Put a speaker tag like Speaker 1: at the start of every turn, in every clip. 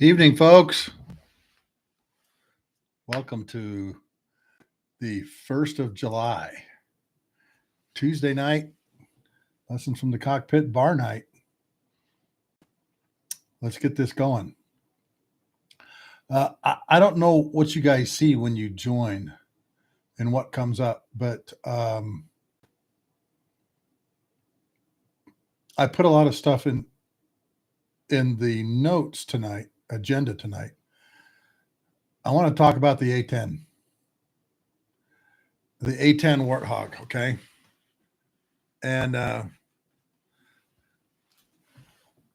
Speaker 1: Evening, folks. Welcome to the 1st of July, Tuesday night, Lessons from the Cockpit bar night. Let's get this going. I don't know what you guys see when you join and what comes up, but I put a lot of stuff in the notes tonight, agenda tonight. I want to talk about the A-10. The A-10 Warthog, okay? And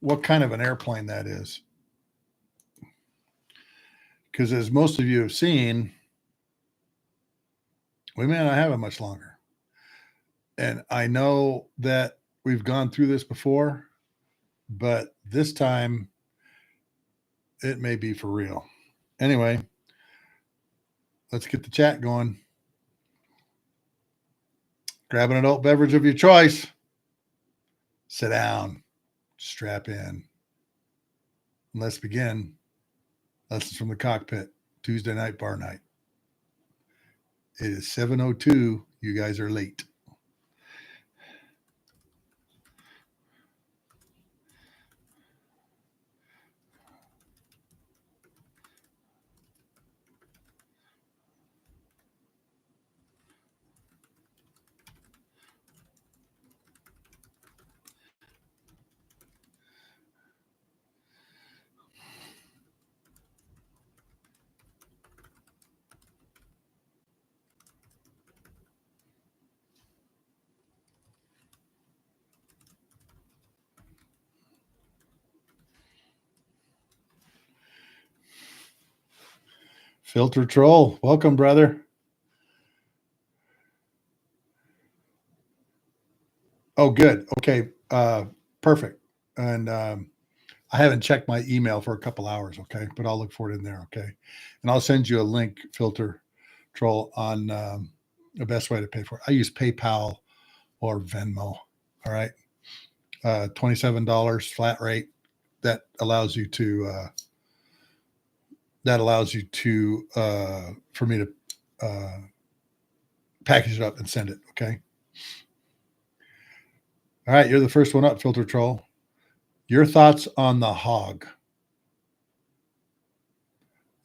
Speaker 1: what kind of an airplane that is. Because as most of you have seen, we may not have it much longer. And I know that we've gone through this before, but this time it may be for real. Anyway, let's get the chat going. Grab an adult beverage of your choice. Sit down. Strap in. And let's begin. Lessons from the Cockpit, Tuesday night bar night. It is 7:02. You guys are late. Filter Troll, welcome, brother. Oh, good. Okay, perfect. And I haven't checked my email for a couple hours, okay? But I'll look for it in there, okay? And I'll send you a link, Filter Troll, on the best way to pay for it. I use PayPal or Venmo, all right? $27 flat rate. That allows you to for me to package it up and send it, okay? All right, you're the first one up, Filter Troll. Your thoughts on the Hawg.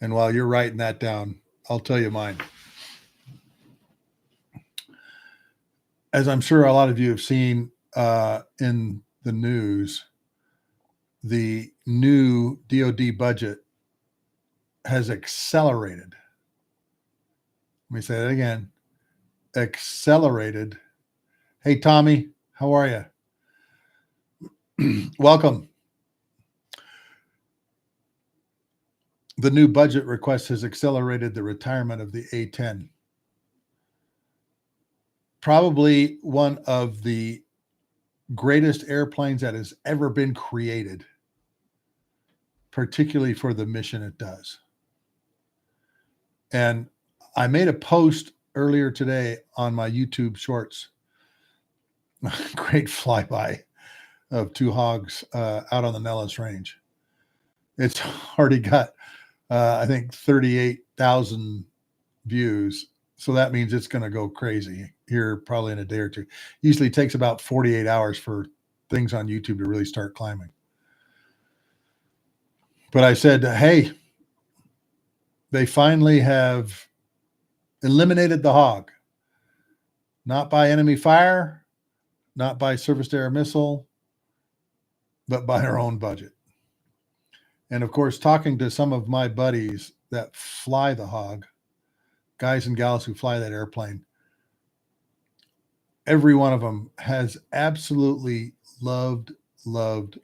Speaker 1: And while you're writing that down, I'll tell you mine. As I'm sure a lot of you have seen in the news, the new DoD budget has accelerated. Let me say that again. Accelerated. Hey, Tommy, how are you? Welcome. The new budget request has accelerated the retirement of the A-10. Probably one of the greatest airplanes that has ever been created, particularly for the mission it does. And I made a post earlier today on my YouTube shorts. Great flyby of two Hogs out on the Nellis Range. It's already got, I think, 38,000 views. So that means it's going to go crazy here probably in a day or two. Usually takes about 48 hours for things on YouTube to really start climbing. But I said, hey, they finally have eliminated the Hawg. Not by enemy fire, not by surface-to-air missile, but by our own budget. And of course, talking to some of my buddies that fly the Hawg, guys and gals who fly that airplane, every one of them has absolutely loved not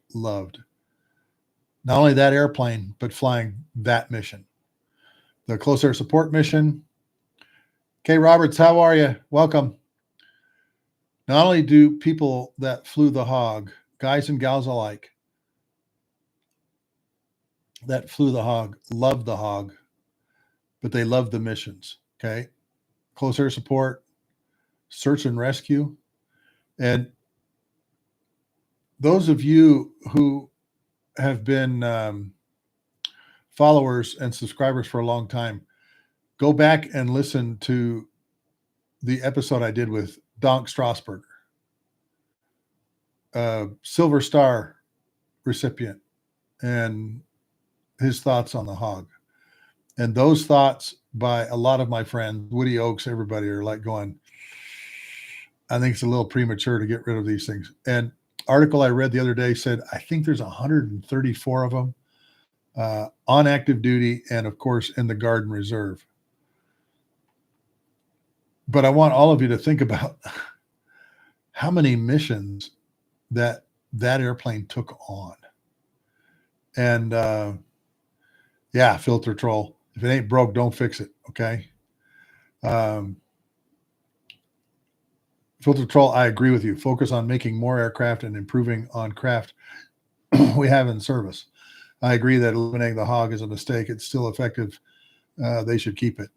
Speaker 1: only that airplane, but flying that mission. The Close Air Support mission. Kay Roberts, how are you? Welcome. Not only do people that flew the Hawg, guys and gals alike, that flew the Hawg, love the Hawg, but they love the missions, okay? Close Air Support, search and rescue. And those of you who have been followers and subscribers for a long time, go back and listen to the episode I did with Donk Strasberger, Silver Star recipient, and his thoughts on the Hawg. And those thoughts by a lot of my friends, Woody Oaks, everybody are like going, I think it's a little premature to get rid of these things. And article I read the other day said, I think there's 134 of them on active duty and, of course, in the Guard and Reserve. But I want all of you to think about how many missions that airplane took on. And yeah, filter troll. If it ain't broke, don't fix it. Okay. Filter troll, I agree with you. Focus on making more aircraft and improving on craft we have in service. I agree that eliminating the Hawg is a mistake. It's still effective. They should keep it.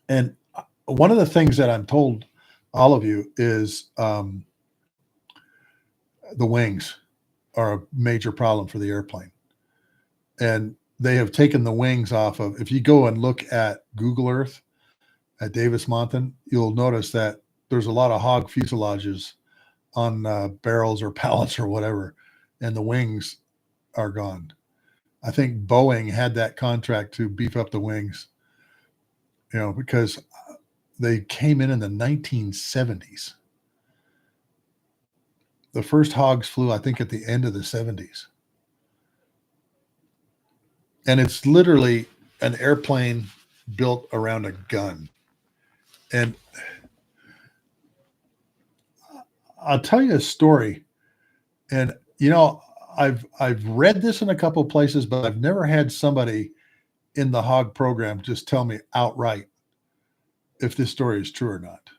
Speaker 1: And one of the things that I'm told all of you is the wings are a major problem for the airplane. And they have taken the wings off of, if you go and look at Google Earth at Davis-Monthan, you'll notice that there's a lot of Hawg fuselages on barrels or pallets or whatever, and the wings are gone. I think Boeing had that contract to beef up the wings, because they came in the 1970s. The first Hogs flew, I think, at the end of the 70s. And it's literally an airplane built around a gun. And I'll tell you a story. And, I've read this in a couple of places, but I've never had somebody in the Hawg program just tell me outright if this story is true or not.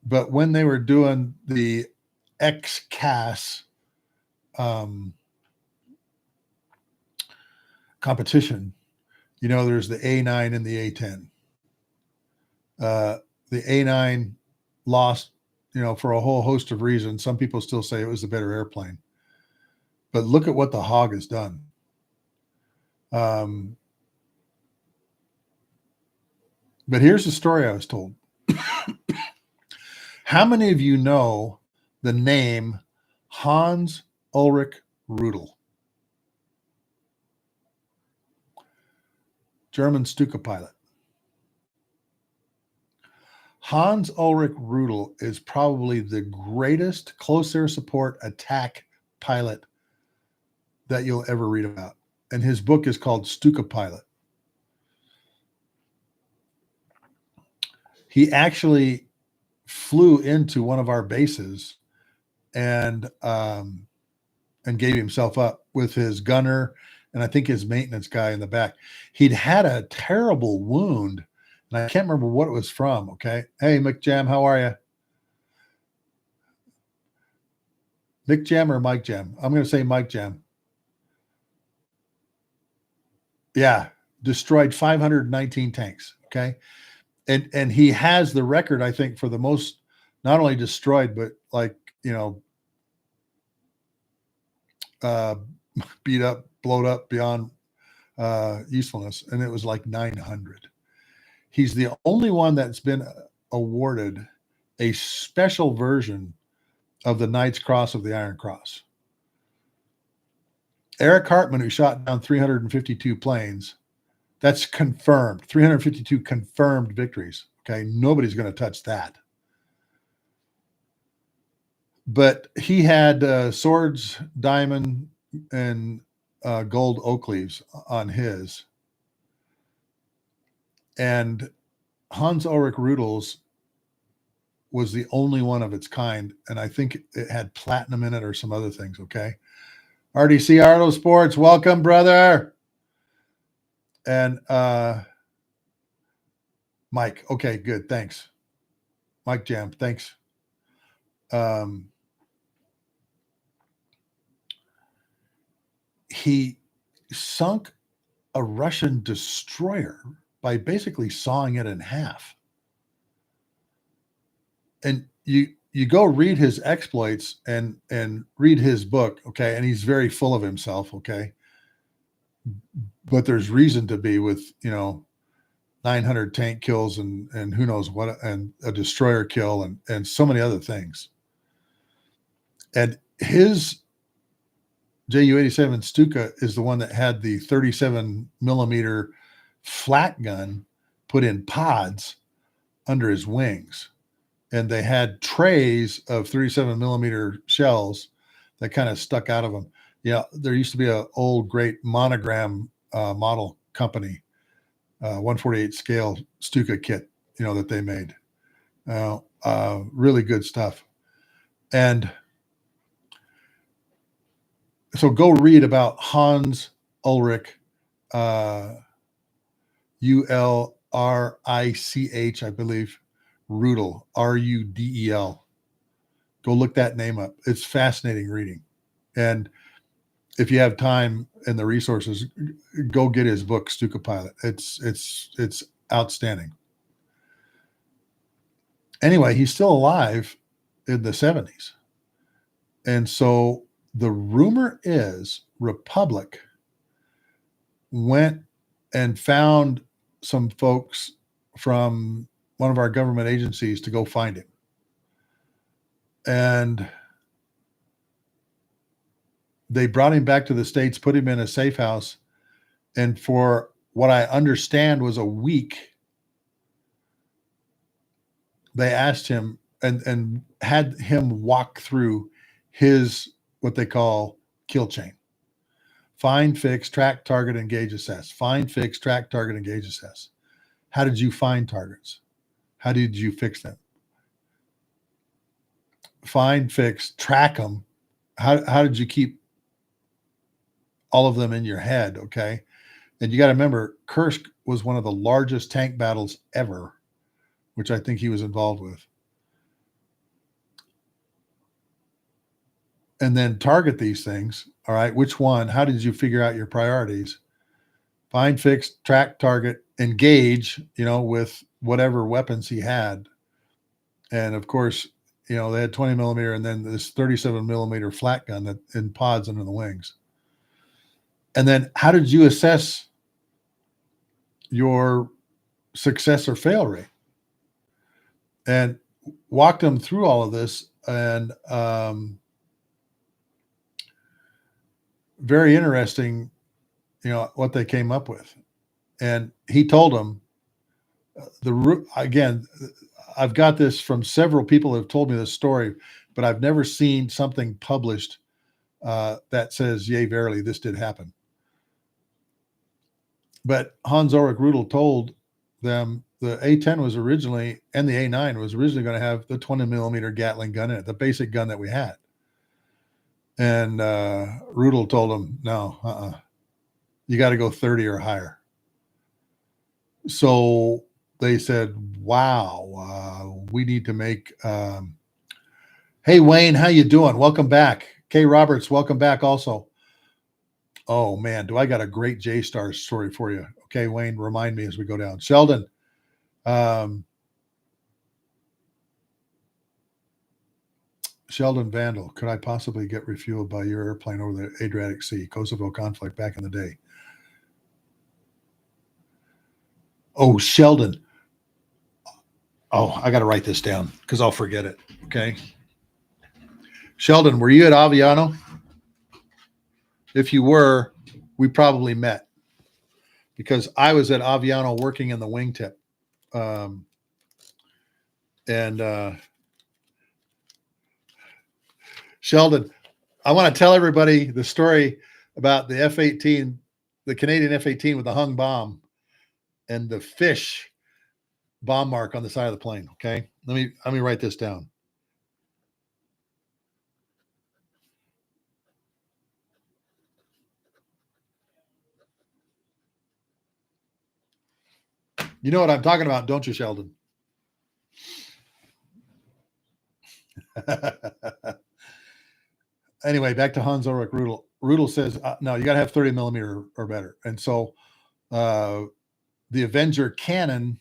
Speaker 1: But when they were doing the MCAS competition, there's the A-9 and the A-10. The A-9 lost, for a whole host of reasons. Some people still say it was the better airplane. But look at what the Hawg has done. But here's the story I was told. How many of you know the name Hans-Ulrich Rudel? German Stuka pilot. Hans-Ulrich Rudel is probably the greatest close air support attack pilot that you'll ever read about. And his book is called Stuka Pilot. He actually flew into one of our bases and gave himself up with his gunner and I think his maintenance guy in the back. He'd had a terrible wound, and I can't remember what it was from. Okay. Hey, Mick Jam, how are you? Mick Jam or Mike Jam? I'm going to say Mike Jam. Yeah. Destroyed 519 tanks. Okay. And he has the record, I think, for the most, not only destroyed, but beat up, blowed up beyond usefulness. And it was like 900. He's the only one that's been awarded a special version of the Knight's Cross of the Iron Cross. Eric Hartman, who shot down 352 planes, that's confirmed. 352 confirmed victories. Okay. Nobody's going to touch that. But he had swords, diamond, and gold oak leaves on his. And Hans-Ulrich Rudel's was the only one of its kind. And I think it had platinum in it or some other things. Okay. RDC Arlo Sports, welcome, brother. And Mike, okay, good, thanks. Mike Jam, thanks. He sunk a Russian destroyer by basically sawing it in half. And you go read his exploits and read his book, okay? And he's very full of himself, okay? but there's reason to be with, 900 tank kills and who knows what, and a destroyer kill and so many other things. And his Ju-87 Stuka is the one that had the 37 millimeter flat gun put in pods under his wings. And they had trays of 37 millimeter shells that kind of stuck out of them. Yeah, there used to be an old great Monogram model company, 148 scale Stuka kit, that they made. Really good stuff. And so go read about Hans-Ulrich, Ulrich, I believe, Rudel, Rudel. Go look that name up. It's fascinating reading. And if you have time and the resources, go get his book, Stuka Pilot. It's outstanding. Anyway, he's still alive in the 70s. And so the rumor is Republic went and found some folks from one of our government agencies to go find him. And they brought him back to the States, put him in a safe house. And for what I understand was a week, they asked him and had him walk through his, what they call kill chain. Find, fix, track, target, engage, assess. Find, fix, track, target, engage, assess. How did you find targets? How did you fix them? Find, fix, track them. How did you keep all of them in your head? Okay. And you got to remember, Kursk was one of the largest tank battles ever, which I think he was involved with. And then target these things. All right. Which one? How did you figure out your priorities? Find, fix, track, target, engage, with whatever weapons he had. And of course, they had 20 millimeter and then this 37 millimeter flat gun that in pods under the wings. And then how did you assess your success or fail rate? And walked them through all of this. And very interesting, what they came up with. And he told them, again, I've got this from several people who have told me this story, but I've never seen something published that says, yea, verily, this did happen. But Hans-Ulrich Rudel told them the A-10 was originally, and the A-9 was originally going to have the 20 millimeter Gatling gun in it, the basic gun that we had. And Rudel told him, no, you got to go 30 or higher. So they said, wow, we need to make, hey, Wayne, how you doing? Welcome back. Kay Roberts, welcome back also. Oh, man, do I got a great JSTARS story for you. Okay, Wayne, remind me as we go down. Sheldon, Sheldon Vandal, could I possibly get refueled by your airplane over the Adriatic Sea, Kosovo conflict back in the day? Oh, Sheldon. Oh, I got to write this down because I'll forget it. Okay. Sheldon, were you at Aviano? If you were, we probably met because I was at Aviano working in the wingtip. Sheldon, I want to tell everybody the story about the F-18, the Canadian F-18 with the hung bomb and the fish bomb mark on the side of the plane. Okay. Let me write this down. You know what I'm talking about, don't you, Sheldon? Anyway, back to Hans-Ulrich Rudel. Rudel says, no, you got to have 30 millimeter or better. And so the Avenger cannon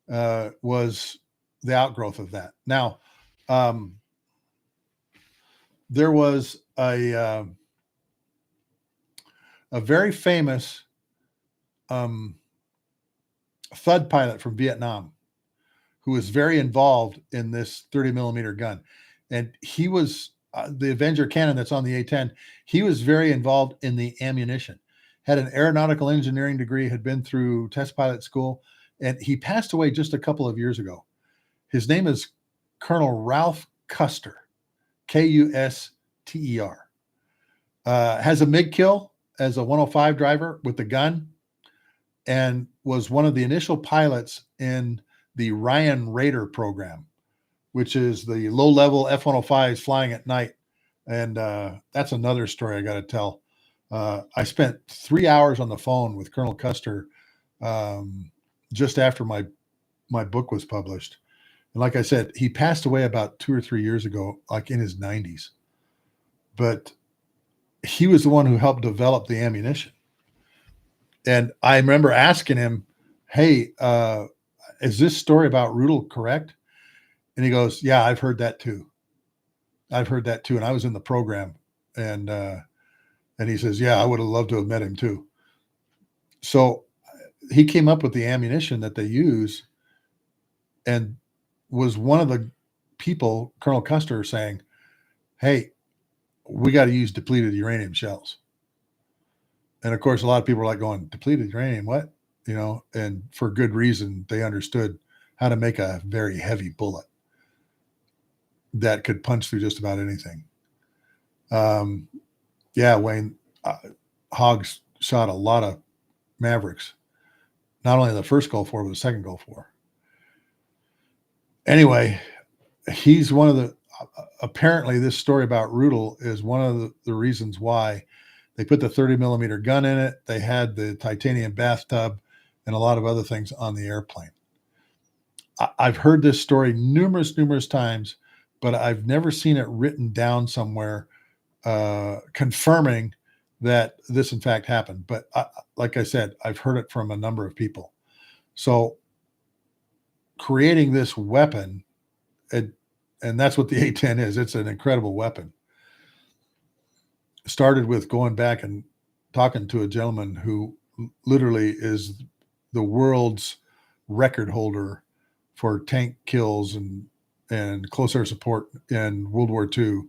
Speaker 1: was the outgrowth of that. Now, there was a a very famous thud pilot from Vietnam who was very involved in this 30 millimeter gun. And he was the Avenger cannon that's on the A-10. He was very involved in the ammunition, had an aeronautical engineering degree, had been through test pilot school, and he passed away just a couple of years ago. His name is Colonel Ralph Custer, Kuster. Has a MiG kill as a 105 driver with the gun, and was one of the initial pilots in the Ryan Raider program, which is the low-level F-105s flying at night. And that's another story I got to tell. I spent 3 hours on the phone with Colonel Custer just after my book was published. And like I said, he passed away about 2 or 3 years ago, like in his 90s. But he was the one who helped develop the ammunition. And I remember asking him, hey, is this story about Rudel correct? And he goes, yeah, I've heard that too. I've heard that too. And I was in the program. And he says, yeah, I would have loved to have met him too. So he came up with the ammunition that they use and was one of the people, Colonel Custer, saying, hey, we got to use depleted uranium shells. And of course, a lot of people are like going, depleted uranium, what? You know, and for good reason, they understood how to make a very heavy bullet that could punch through just about anything. Yeah, Wayne, Hawgs shot a lot of Mavericks, not only the first Gulf War, but the second Gulf War. Anyway, he's one of the, apparently this story about Rudel is one of the reasons why they put the 30 millimeter gun in it. They had the titanium bathtub and a lot of other things on the airplane. I've heard this story numerous times, but I've never seen it written down somewhere confirming that this in fact happened. But like I said, I've heard it from a number of people. So creating this weapon, and that's what the A-10 is. It's an incredible weapon. Started with going back and talking to a gentleman who literally is the world's record holder for tank kills and close air support in World War II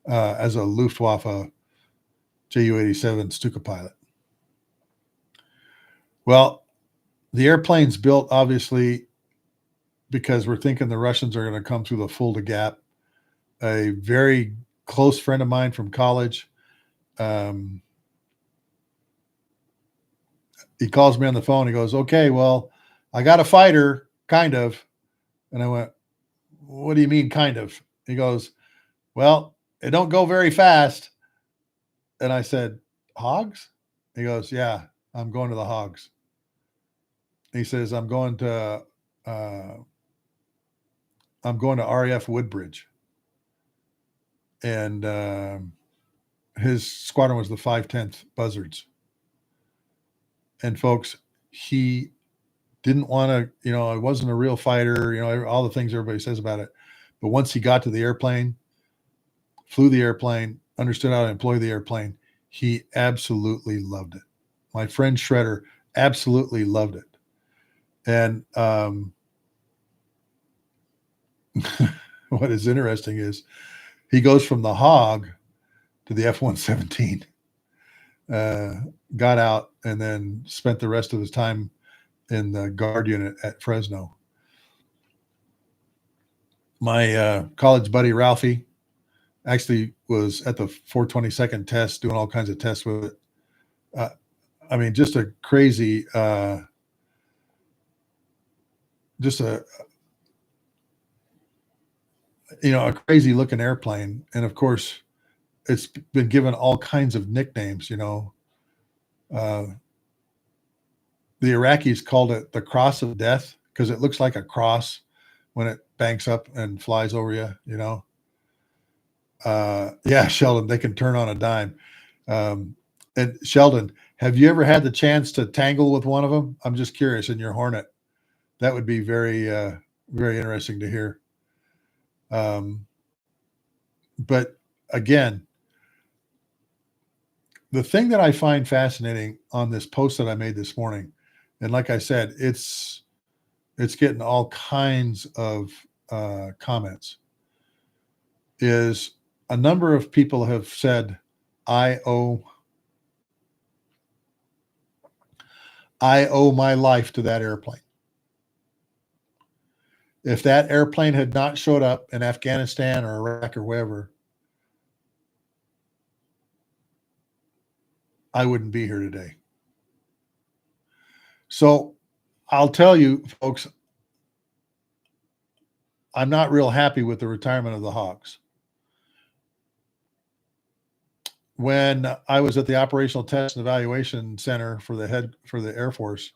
Speaker 1: as a Luftwaffe Ju-87 Stuka Pilot. Well, the airplane's built obviously because we're thinking the Russians are going to come through the Fulda Gap. A very close friend of mine from college, he calls me on the phone. He goes, okay, well, I got a fighter, kind of. And I went, what do you mean, kind of? He goes, well, it don't go very fast. And I said, Hogs? He goes, yeah, I'm going to the Hogs. He says, I'm going to RAF Woodbridge. And his squadron was the 510th Buzzards. And folks, he didn't want to, you know, I wasn't a real fighter, you know, all the things everybody says about it. But once he got to the airplane, flew the airplane, understood how to employ the airplane, he absolutely loved it. My friend Shredder absolutely loved it. And what is interesting is he goes from the Hawg to the F-117, got out, and then spent the rest of his time in the guard unit at Fresno. My college buddy Ralphie actually was at the 422nd test doing all kinds of tests with it. I mean, just a crazy, just a, you know, a crazy looking airplane. And of course, it's been given all kinds of nicknames, you know. The Iraqis called it the Cross of Death because it looks like a cross when it banks up and flies over you, you know. Yeah, Sheldon, they can turn on a dime. And Sheldon, have you ever had the chance to tangle with one of them? I'm just curious, in your Hornet. That would be very, very interesting to hear. But again, the thing that I find fascinating on this post that I made this morning, and like I said, it's getting all kinds of comments, is a number of people have said, I owe my life to that airplane. If that airplane had not showed up in Afghanistan or Iraq or wherever, I wouldn't be here today. So I'll tell you, folks, I'm not real happy with the retirement of the Hawgs. When I was at the Operational Test and Evaluation Center for the Air Force,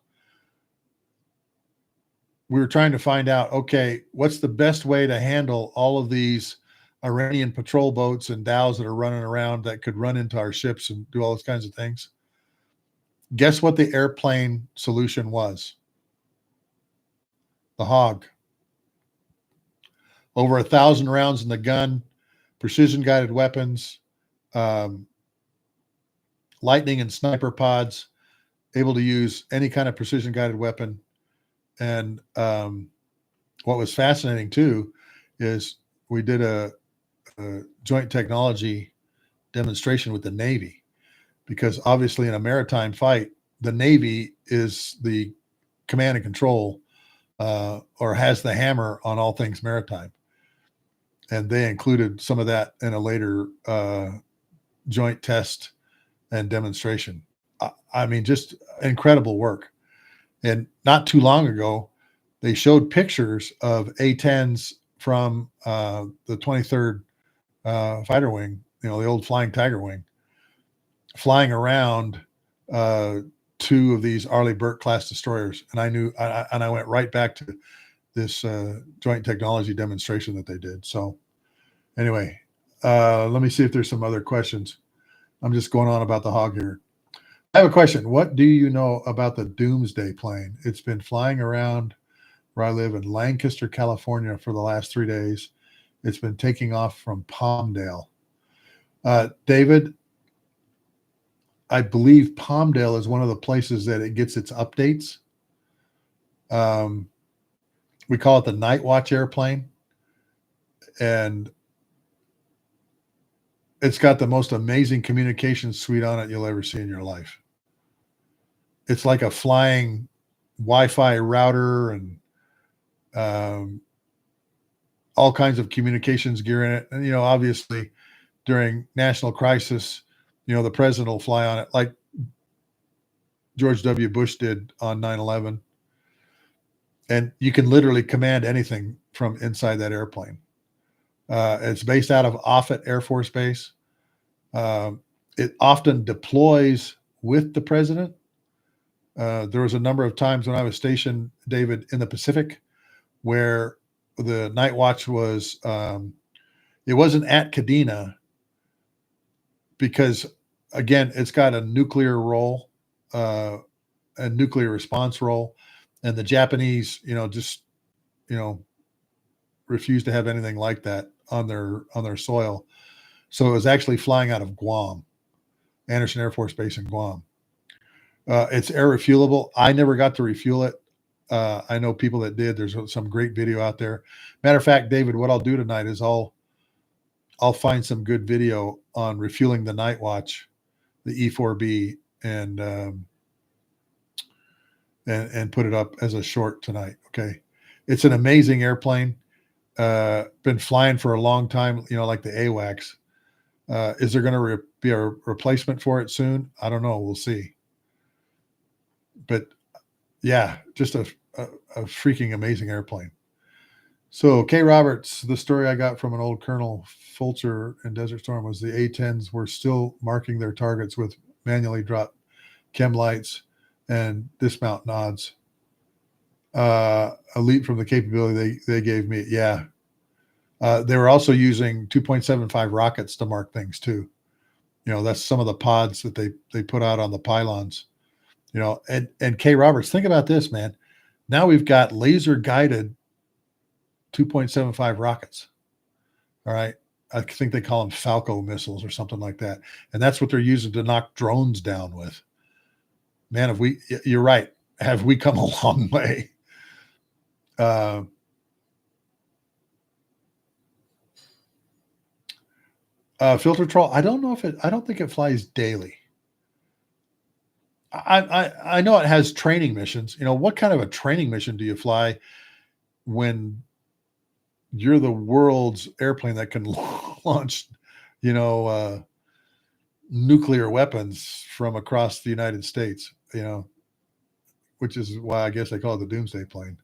Speaker 1: we were trying to find out, okay, what's the best way to handle all of these Iranian patrol boats and dhows that are running around that could run into our ships and do all those kinds of things. Guess what the airplane solution was? The Hawg. Over 1,000 rounds in the gun, precision-guided weapons, lightning and sniper pods, able to use any kind of precision-guided weapon. And what was fascinating, too, is we did a joint technology demonstration with the Navy, because obviously in a maritime fight, the Navy is the command and control or has the hammer on all things maritime. And they included some of that in a later joint test and demonstration. I mean, just incredible work. And not too long ago, they showed pictures of A-10s from the 23rd Fighter Wing, the old Flying Tiger Wing, flying around two of these Arleigh Burke class destroyers. And I knew, and I went right back to this joint technology demonstration that they did. So anyway, let me see if there's some other questions. I'm just going on about the Hawg here. I have a question. What do you know about the Doomsday plane? It's been flying around where I live in Lancaster, California for the last 3 days. It's been taking off from Palmdale. David, I believe Palmdale is one of the places that it gets its updates. We call it the Night Watch airplane. And it's got the most amazing communication suite on it you'll ever see in your life. It's like a flying Wi-Fi router and all kinds of communications gear in it. And, obviously during national crisis, the president will fly on it like George W. Bush did on 9/11. And you can literally command anything from inside that airplane. It's based out of Offutt Air Force Base. It often deploys with the president. There was a number of times when I was stationed, David, in the Pacific, where the Night Watch was, it wasn't at Kadena because, again, it's got a nuclear role, a nuclear response role, and the Japanese, just, refused to have anything like that on their soil. So it was actually flying out of Guam, Anderson Air Force Base in Guam. It's air refuelable. I never got to refuel it. I know people that did. There's some great video out there. Matter of fact, David, what I'll do tonight is I'll find some good video on refueling the Night Watch, the E4B, and put it up as a short tonight. Okay, it's an amazing airplane. Been flying for a long time. Like the AWACS. Is there going to be a replacement for it soon? I don't know. We'll see. But yeah, just a freaking amazing airplane. So K. Roberts, the story I got from an old Colonel Fulcher in Desert Storm was the A-10s were still marking their targets with manually dropped chem lights and dismount nods. A leap from the capability they gave me. Yeah. They were also using 2.75 rockets to mark things too. That's some of the pods that they put out on the pylons. And K. Roberts, think about this, man. Now we've got laser guided 2.75 rockets. All right. I think they call them Falco missiles or something like that. And that's what they're using to knock drones down with. Man, you're right. Have we come a long way? Filter troll. I don't think it flies daily. I know it has training missions. What kind of a training mission do you fly when you're the world's airplane that can launch, nuclear weapons from across the United States, which is why I guess they call it the Doomsday plane.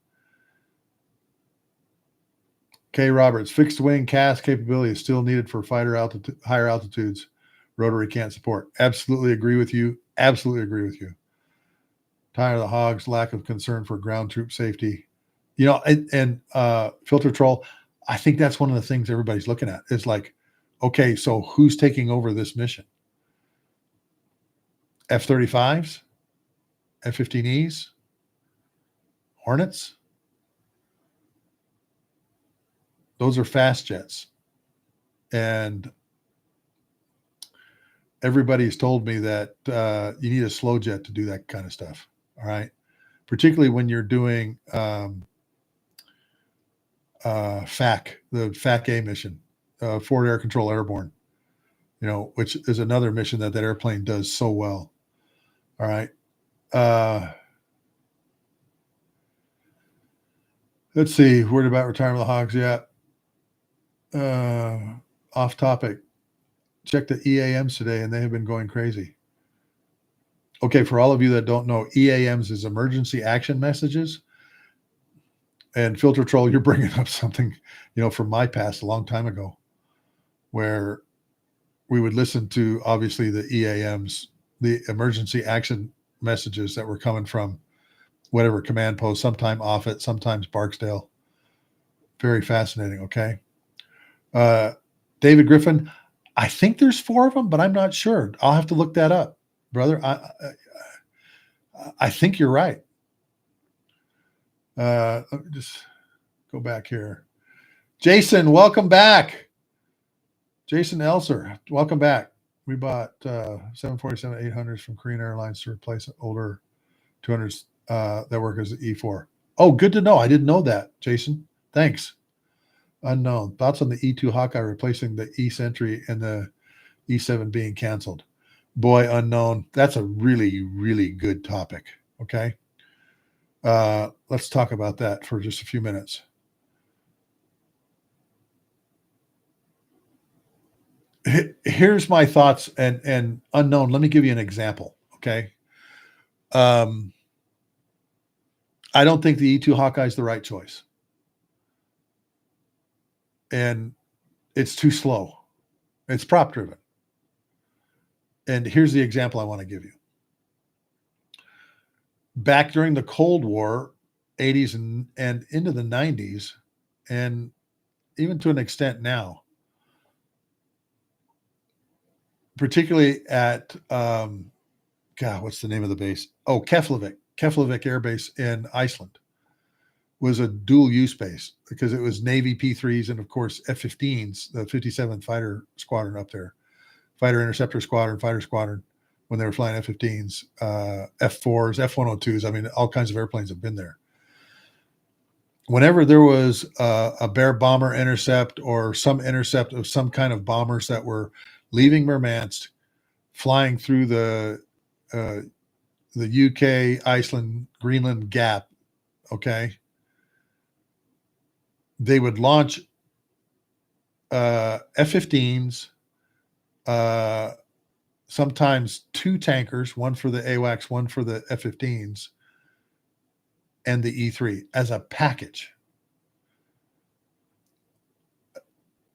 Speaker 1: K. Roberts, fixed wing cast capability is still needed for higher altitudes. Rotary can't support. Absolutely agree with you. Absolutely agree with you. Tired of the Hogs, lack of concern for ground troop safety. And filter troll, I think that's one of the things everybody's looking at is like, okay, so who's taking over this mission? F-35s? F-15Es? Hornets? Those are fast jets. And everybody's told me that you need a slow jet to do that kind of stuff. All right. Particularly when you're doing FAC, the FAC-A mission, Forward Air Control Airborne, which is another mission that airplane does so well. All right. Let's see. Worried about retirement of the Hogs yet? Off topic. Check the EAMs today, and they have been going crazy. Okay, for all of you that don't know, EAMs is emergency action messages. And filter troll, you're bringing up something, from my past a long time ago, where we would listen to obviously the EAMs, the emergency action messages that were coming from whatever command post, sometime Offutt, sometimes Barksdale. Very fascinating. Okay. David Griffin, I think there's 4 of them, but I'm not sure. I'll have to look that up, brother. I think you're right. Let me just go back here. Jason, welcome back. Jason Elser, welcome back. We bought 747-800s from Korean Airlines to replace older 200s that work as an E4. Oh, good to know. I didn't know that, Jason. Thanks. Unknown. Thoughts on the E2 Hawkeye replacing the E-Sentry and the E7 being canceled? Boy, unknown. That's a really, really good topic. Okay. Let's talk about that for just a few minutes. Here's my thoughts and unknown. Let me give you an example. Okay. I don't think the E2 Hawkeye is the right choice. And it's too slow. It's prop driven. And here's the example I want to give you. Back during the Cold War, 80s and into the 90s, and even to an extent now, particularly at, what's the name of the base? Oh, Keflavik Air Base in Iceland was a dual use base because it was Navy P3s and of course F-15s, the 57th Fighter Squadron up there, Fighter Interceptor Squadron, Fighter Squadron, when they were flying F-15s, F-4s, F-102s. I mean, all kinds of airplanes have been there. Whenever there was a Bear bomber intercept or some intercept of some kind of bombers that were leaving Murmansk, flying through the UK, Iceland, Greenland gap, okay, they would launch F-15s, sometimes 2 tankers, one for the AWACS, one for the F-15s, and the E3 as a package.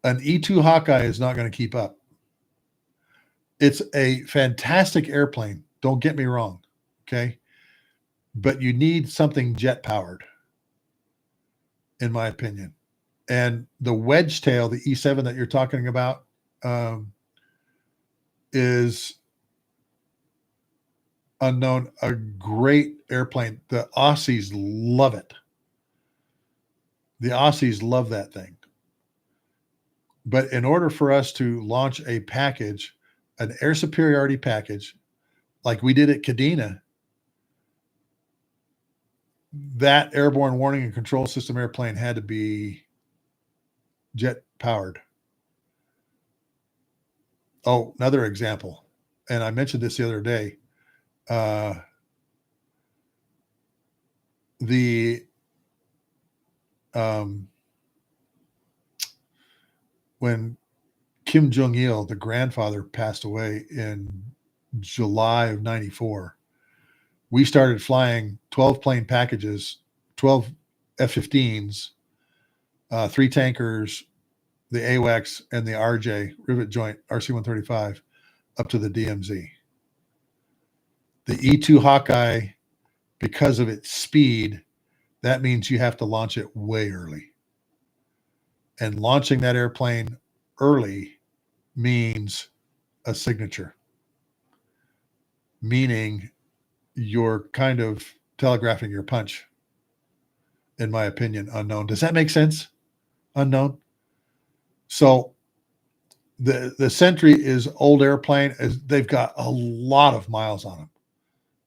Speaker 1: An E2 Hawkeye is not going to keep up. It's a fantastic airplane. Don't get me wrong. Okay. But you need something jet powered, in my opinion. And the wedge tail, the E7 that you're talking about, is unknown, a great airplane. The Aussies love it. The Aussies love that thing. But in order for us to launch a package, an air superiority package, like we did at Kadena, that airborne warning and control system airplane had to be jet powered. Oh, another example, and I mentioned this the other day. When Kim Jong-il, the grandfather, passed away in July of 94, we started flying 12 plane packages, 12 F-15s, 3 tankers, the AWACS, and the RJ, rivet joint RC-135, up to the DMZ. The E-2 Hawkeye, because of its speed, that means you have to launch it way early. And launching that airplane early means a signature, meaning you're kind of telegraphing your punch, in my opinion, unknown. Does that make sense? Unknown. So the Sentry is old airplane. They've got a lot of miles on them,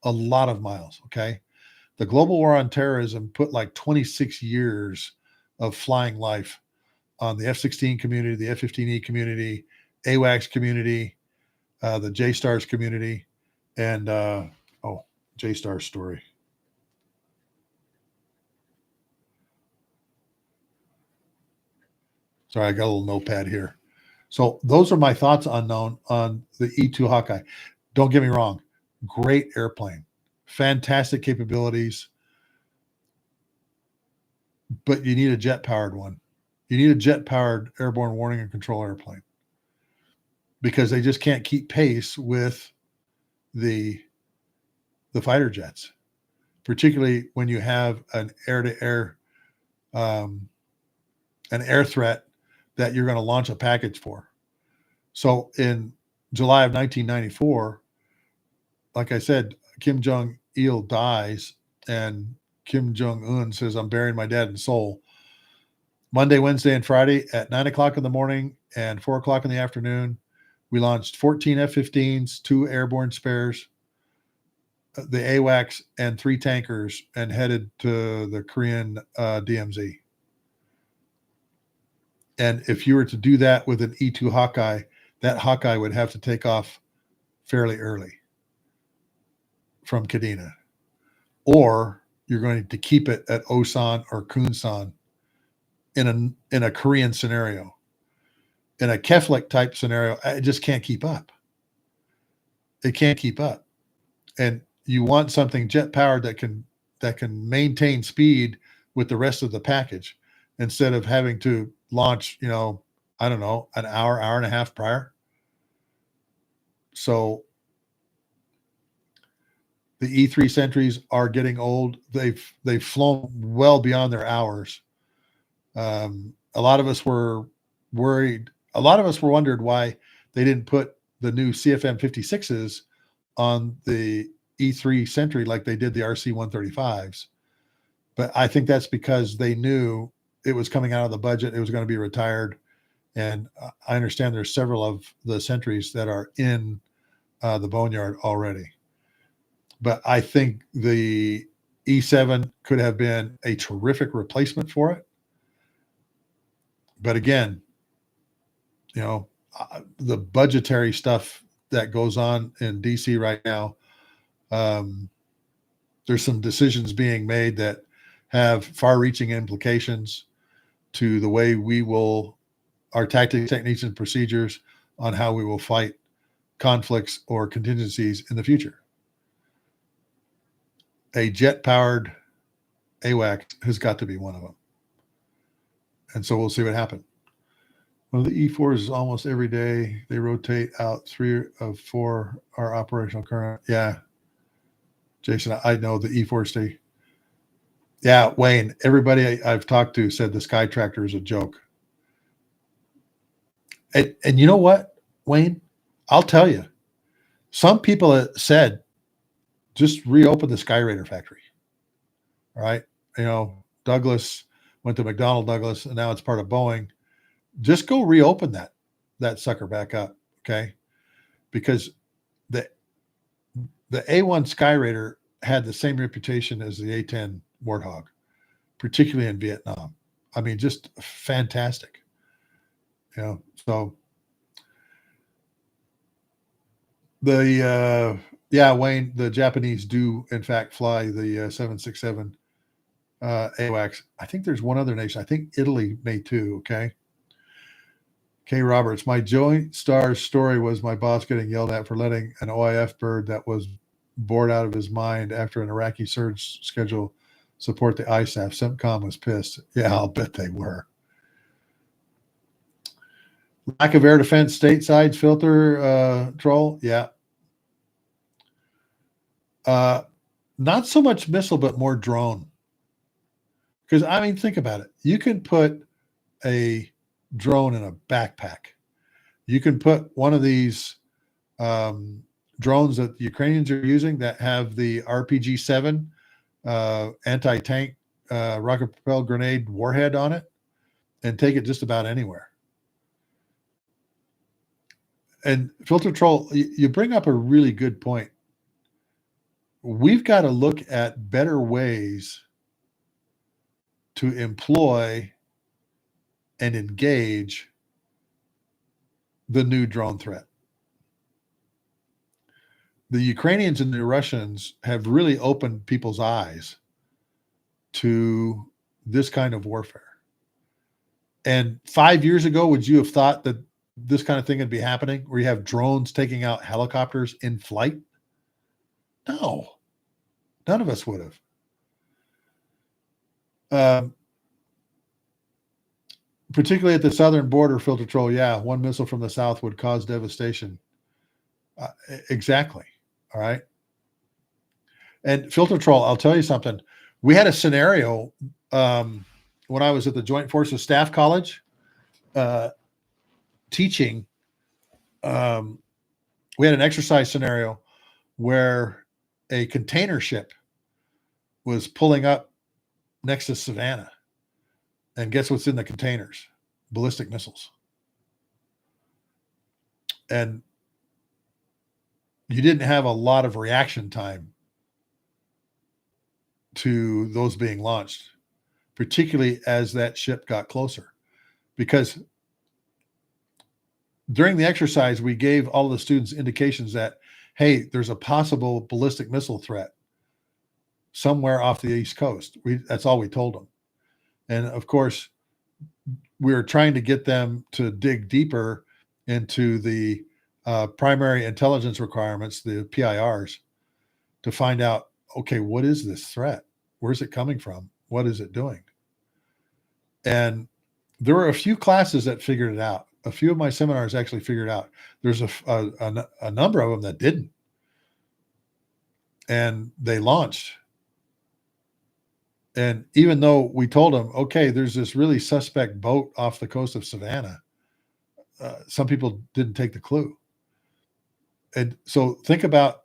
Speaker 1: a lot of miles. Okay. The global war on terrorism put like 26 years of flying life on the F-16 community, the F-15E community, AWACS community, the JSTARS community, and JSTARS story. Sorry, I got a little notepad here. So those are my thoughts, unknown, on the E-2 Hawkeye. Don't get me wrong. Great airplane. Fantastic capabilities. But you need a jet-powered one. You need a jet-powered airborne warning and control airplane, because they just can't keep pace with the fighter jets, particularly when you have an air-to-air, an air threat that you're going to launch a package for. So in July of 1994, like I said, Kim Jong-il dies, and Kim Jong-un says, "I'm burying my dad in Seoul." Monday, Wednesday, and Friday at 9 o'clock in the morning and 4 o'clock in the afternoon, we launched 14 F-15s, 2 airborne spares, the AWACS, and 3 tankers, and headed to the Korean DMZ. And if you were to do that with an E-2 Hawkeye, that Hawkeye would have to take off fairly early from Kadena, or you're going to keep it at Osan or Kunsan in a Korean scenario. In a Keflik type scenario, it just can't keep up. It can't keep up. And you want something jet powered that can maintain speed with the rest of the package, instead of having to launch, I don't know, an hour and a half prior. So the E-3 Sentries are getting old. They've flown well beyond their hours. A lot of us were worried. A lot of us were wondered why they didn't put the new CFM 56s on the E-3 Sentry like they did the RC-135s. But I think that's because they knew it was coming out of the budget. It was going to be retired. And I understand there's several of the Sentries that are in the boneyard already. But I think the E7 could have been a terrific replacement for it. But again, the budgetary stuff that goes on in DC right now, there's some decisions being made that have far-reaching implications to the way our tactics, techniques, and procedures on how we will fight conflicts or contingencies in the future. A jet-powered AWACS has got to be one of them. And so we'll see what happens. Well, the E4s is almost every day. They rotate out. 3 of 4 are operational current. Yeah. Jason, I know the E4 stay. Yeah, Wayne, everybody I've talked to said the Sky Tractor is a joke. And you know what, Wayne? I'll tell you. Some people said, just reopen the Sky Raider factory. All right. Douglas went to McDonnell Douglas, and now it's part of Boeing. just go reopen that sucker back up, okay? Because the A-1 Skyraider had the same reputation as the A-10 Warthog, particularly in Vietnam. I mean, just fantastic. You know, so yeah, Wayne, the Japanese do in fact fly the 767 AWACS. I think there's one other nation. I think Italy may too. Okay. K. Roberts, my JSTARS story was my boss getting yelled at for letting an OIF bird that was bored out of his mind after an Iraqi surge schedule support the ISAF. CENTCOM was pissed. Yeah, I'll bet they were. Lack of air defense stateside filter troll. Yeah. Not so much missile, but more drone. Because, I mean, think about it. You can put a drone in a backpack. You can put one of these drones that the Ukrainians are using that have the RPG-7 anti-tank rocket-propelled grenade warhead on it and take it just about anywhere. And Filter Troll, you bring up a really good point. We've got to look at better ways to employ and engage the new drone threat. The Ukrainians and the Russians have really opened people's eyes to this kind of warfare. And 5 years ago, would you have thought that this kind of thing would be happening, where you have drones taking out helicopters in flight? No, none of us would have. Particularly at the southern border, Filter Troll, yeah, one missile from the south would cause devastation. Exactly. All right. And Filter Troll, I'll tell you something. We had a scenario when I was at the Joint Forces Staff College teaching. We had an exercise scenario where a container ship was pulling up next to Savannah. And guess what's in the containers? Ballistic missiles. And you didn't have a lot of reaction time to those being launched, particularly as that ship got closer. Because during the exercise, we gave all the students indications that, hey, there's a possible ballistic missile threat somewhere off the East Coast. That's all we told them. And of course, we were trying to get them to dig deeper into the primary intelligence requirements, the PIRs, to find out, okay, what is this threat? Where's it coming from? What is it doing? And there were a few classes that figured it out. A few of my seminars actually figured it out. There's a number of them that didn't. And they launched. And even though we told them, okay, there's this really suspect boat off the coast of Savannah, some people didn't take the clue. And so think about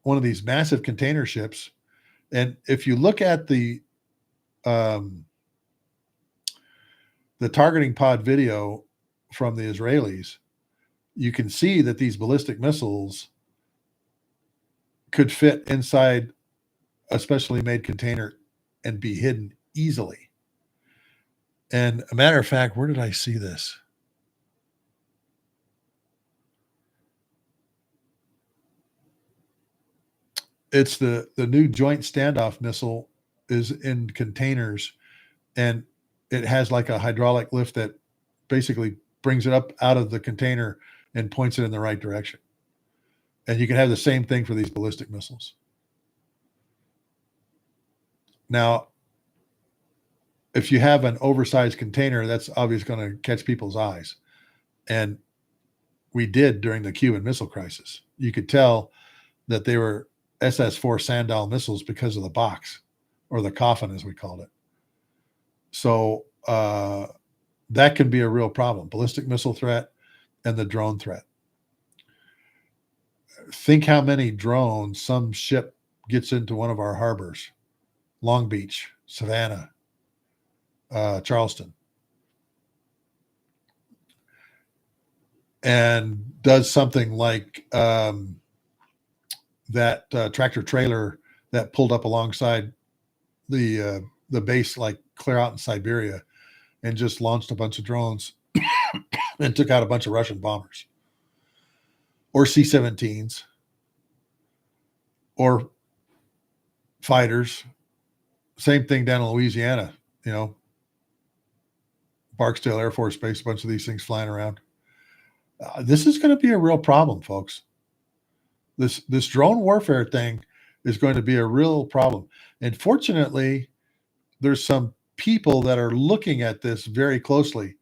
Speaker 1: one of these massive container ships. And if you look at the targeting pod video from the Israelis, you can see that these ballistic missiles could fit inside a specially made container and be hidden easily. And a matter of fact, where did I see this? It's the new joint standoff missile is in containers, and it has like a hydraulic lift that basically brings it up out of the container and points it in the right direction. And you can have the same thing for these ballistic missiles. Now, if you have an oversized container, that's obviously going to catch people's eyes. And we did during the Cuban Missile Crisis. You could tell that they were SS-4 Sandal missiles because of the box, or the coffin, as we called it. So that can be a real problem. Ballistic missile threat and the drone threat. Think how many drones some ship gets into one of our harbors: Long Beach, Savannah, Charleston. and does something like that tractor trailer that pulled up alongside the base, like clear out in Siberia, and just launched a bunch of drones and took out a bunch of Russian bombers or C-17s or fighters. Same thing down in Louisiana, Barksdale Air Force Base, a bunch of these things flying around. This is going to be a real problem, folks. This drone warfare thing is going to be a real problem. And fortunately, there's some people that are looking at this very closely,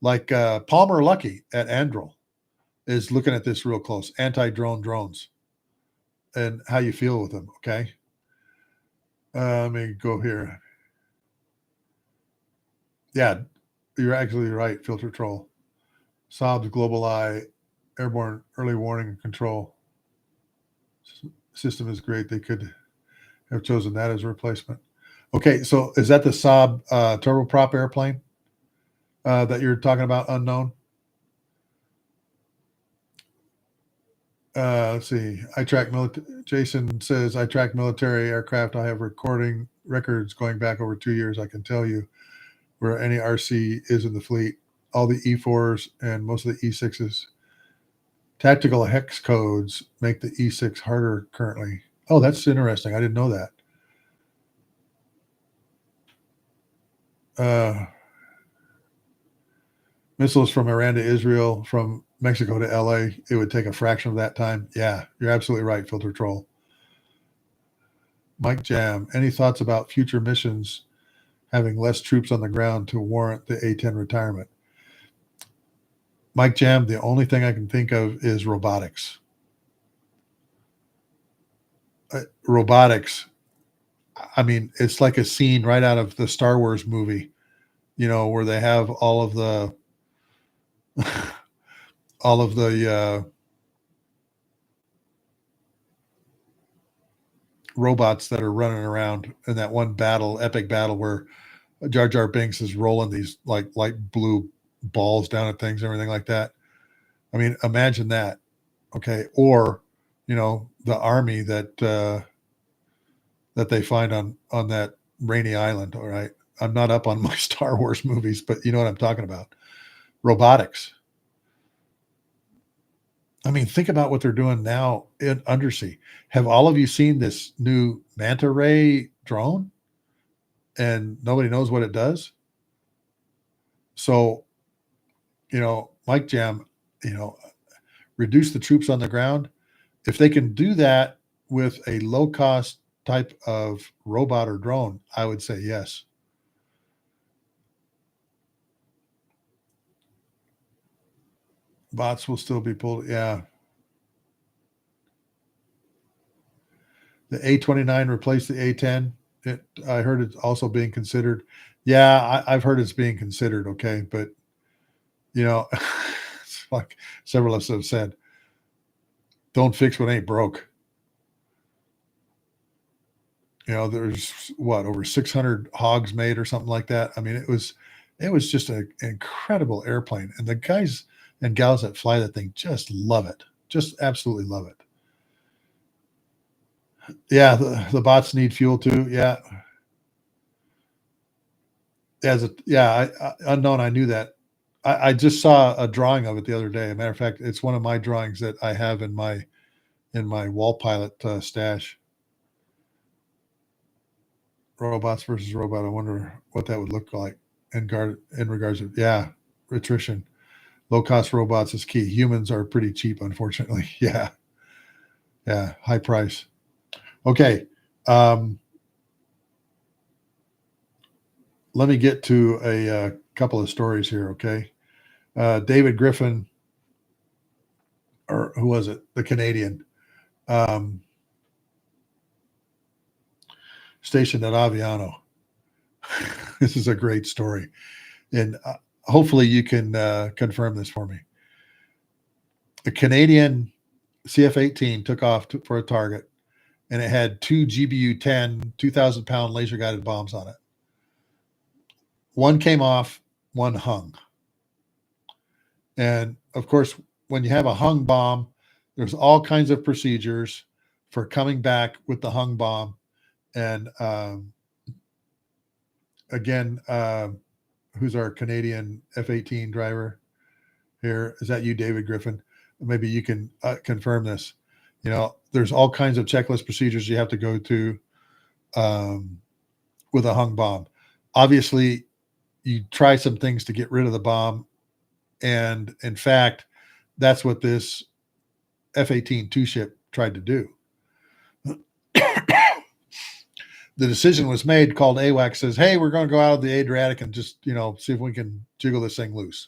Speaker 1: like Palmer Luckey at Anduril is looking at this real close, anti-drone drones and how you feel with them, okay? Let me go here. Yeah, you're actually right, Filter Troll. Saab's Global Eye, Airborne Early Warning and Control system is great. They could have chosen that as a replacement. Okay, so is that the Saab turboprop airplane that you're talking about, unknown? Let's see. Jason says, I track military aircraft. I have records going back over 2 years. I can tell you where any RC is in the fleet. All the E4s and most of the E6s. Tactical hex codes make the E6 harder currently. Oh, that's interesting. I didn't know that. Missiles from Iran to Israel, from Mexico to LA, it would take a fraction of that time. Yeah, you're absolutely right, Filter Troll. Mike Jam, any thoughts about future missions having less troops on the ground to warrant the A-10 retirement? Mike Jam, the only thing I can think of is robotics. Robotics, I mean, it's like a scene right out of the Star Wars movie, where they have all of the robots that are running around in that one epic battle where Jar Jar Binks is rolling these like light blue balls down at things and everything like that. I mean, imagine that. Okay. Or, the army that they find on that rainy island. All right. I'm not up on my Star Wars movies, but you know what I'm talking about. Robotics. I mean, think about what they're doing now in undersea. Have all of you seen this new manta ray drone? And nobody knows what it does. So, Mike Jam, reduce the troops on the ground. If they can do that with a low cost type of robot or drone, I would say yes. Bots will still be pulled. Yeah. The A-29 replaced the A-10. I heard it's also being considered. Yeah, I've heard it's being considered. Okay. But, it's like several of us have said, don't fix what ain't broke. There's over 600 Hogs made or something like that. I mean, it was just an incredible airplane, and the guys and gals that fly that thing just love it, just absolutely love it. Yeah, the bots need fuel too. Yeah, unknown. I knew that. I just saw a drawing of it the other day. As a matter of fact, it's one of my drawings that I have in my wall pilot stash. Robots versus robot. I wonder what that would look like in regards to attrition. Low cost robots is key. Humans are pretty cheap, unfortunately. Yeah, high price. Okay, let me get to a couple of stories here. Okay, David Griffin, or who was it? The Canadian. Stationed at Aviano. This is a great story. And hopefully you can confirm this for me. The Canadian CF-18 took off for a target, and it had two GBU-10 2,000-pound laser-guided bombs on it. One came off, one hung. And, of course, when you have a hung bomb, there's all kinds of procedures for coming back with the hung bomb. And again, who's our Canadian F-18 driver here? Is that you, David Griffin? Maybe you can confirm this. There's all kinds of checklist procedures you have to go to with a hung bomb. Obviously, you try some things to get rid of the bomb. And in fact, that's what this F-18 two-ship tried to do. The decision was made, called AWACS, says, hey, we're going to go out of the Adriatic and just, see if we can jiggle this thing loose.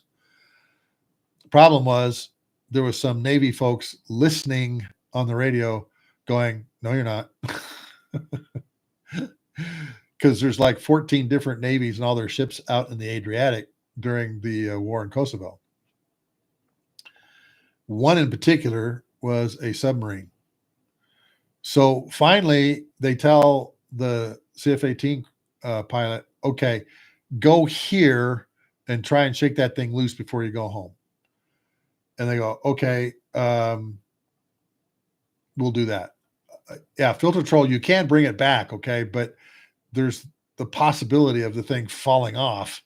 Speaker 1: The problem was there was some Navy folks listening on the radio going, no, you're not. Because there's like 14 different navies and all their ships out in the Adriatic during the war in Kosovo. One in particular was a submarine. So finally, they tell the CF-18 pilot, okay, go here and try and shake that thing loose before you go home. And they go, okay, we'll do that. Yeah, filter troll, you can bring it back, okay, but there's the possibility of the thing falling off,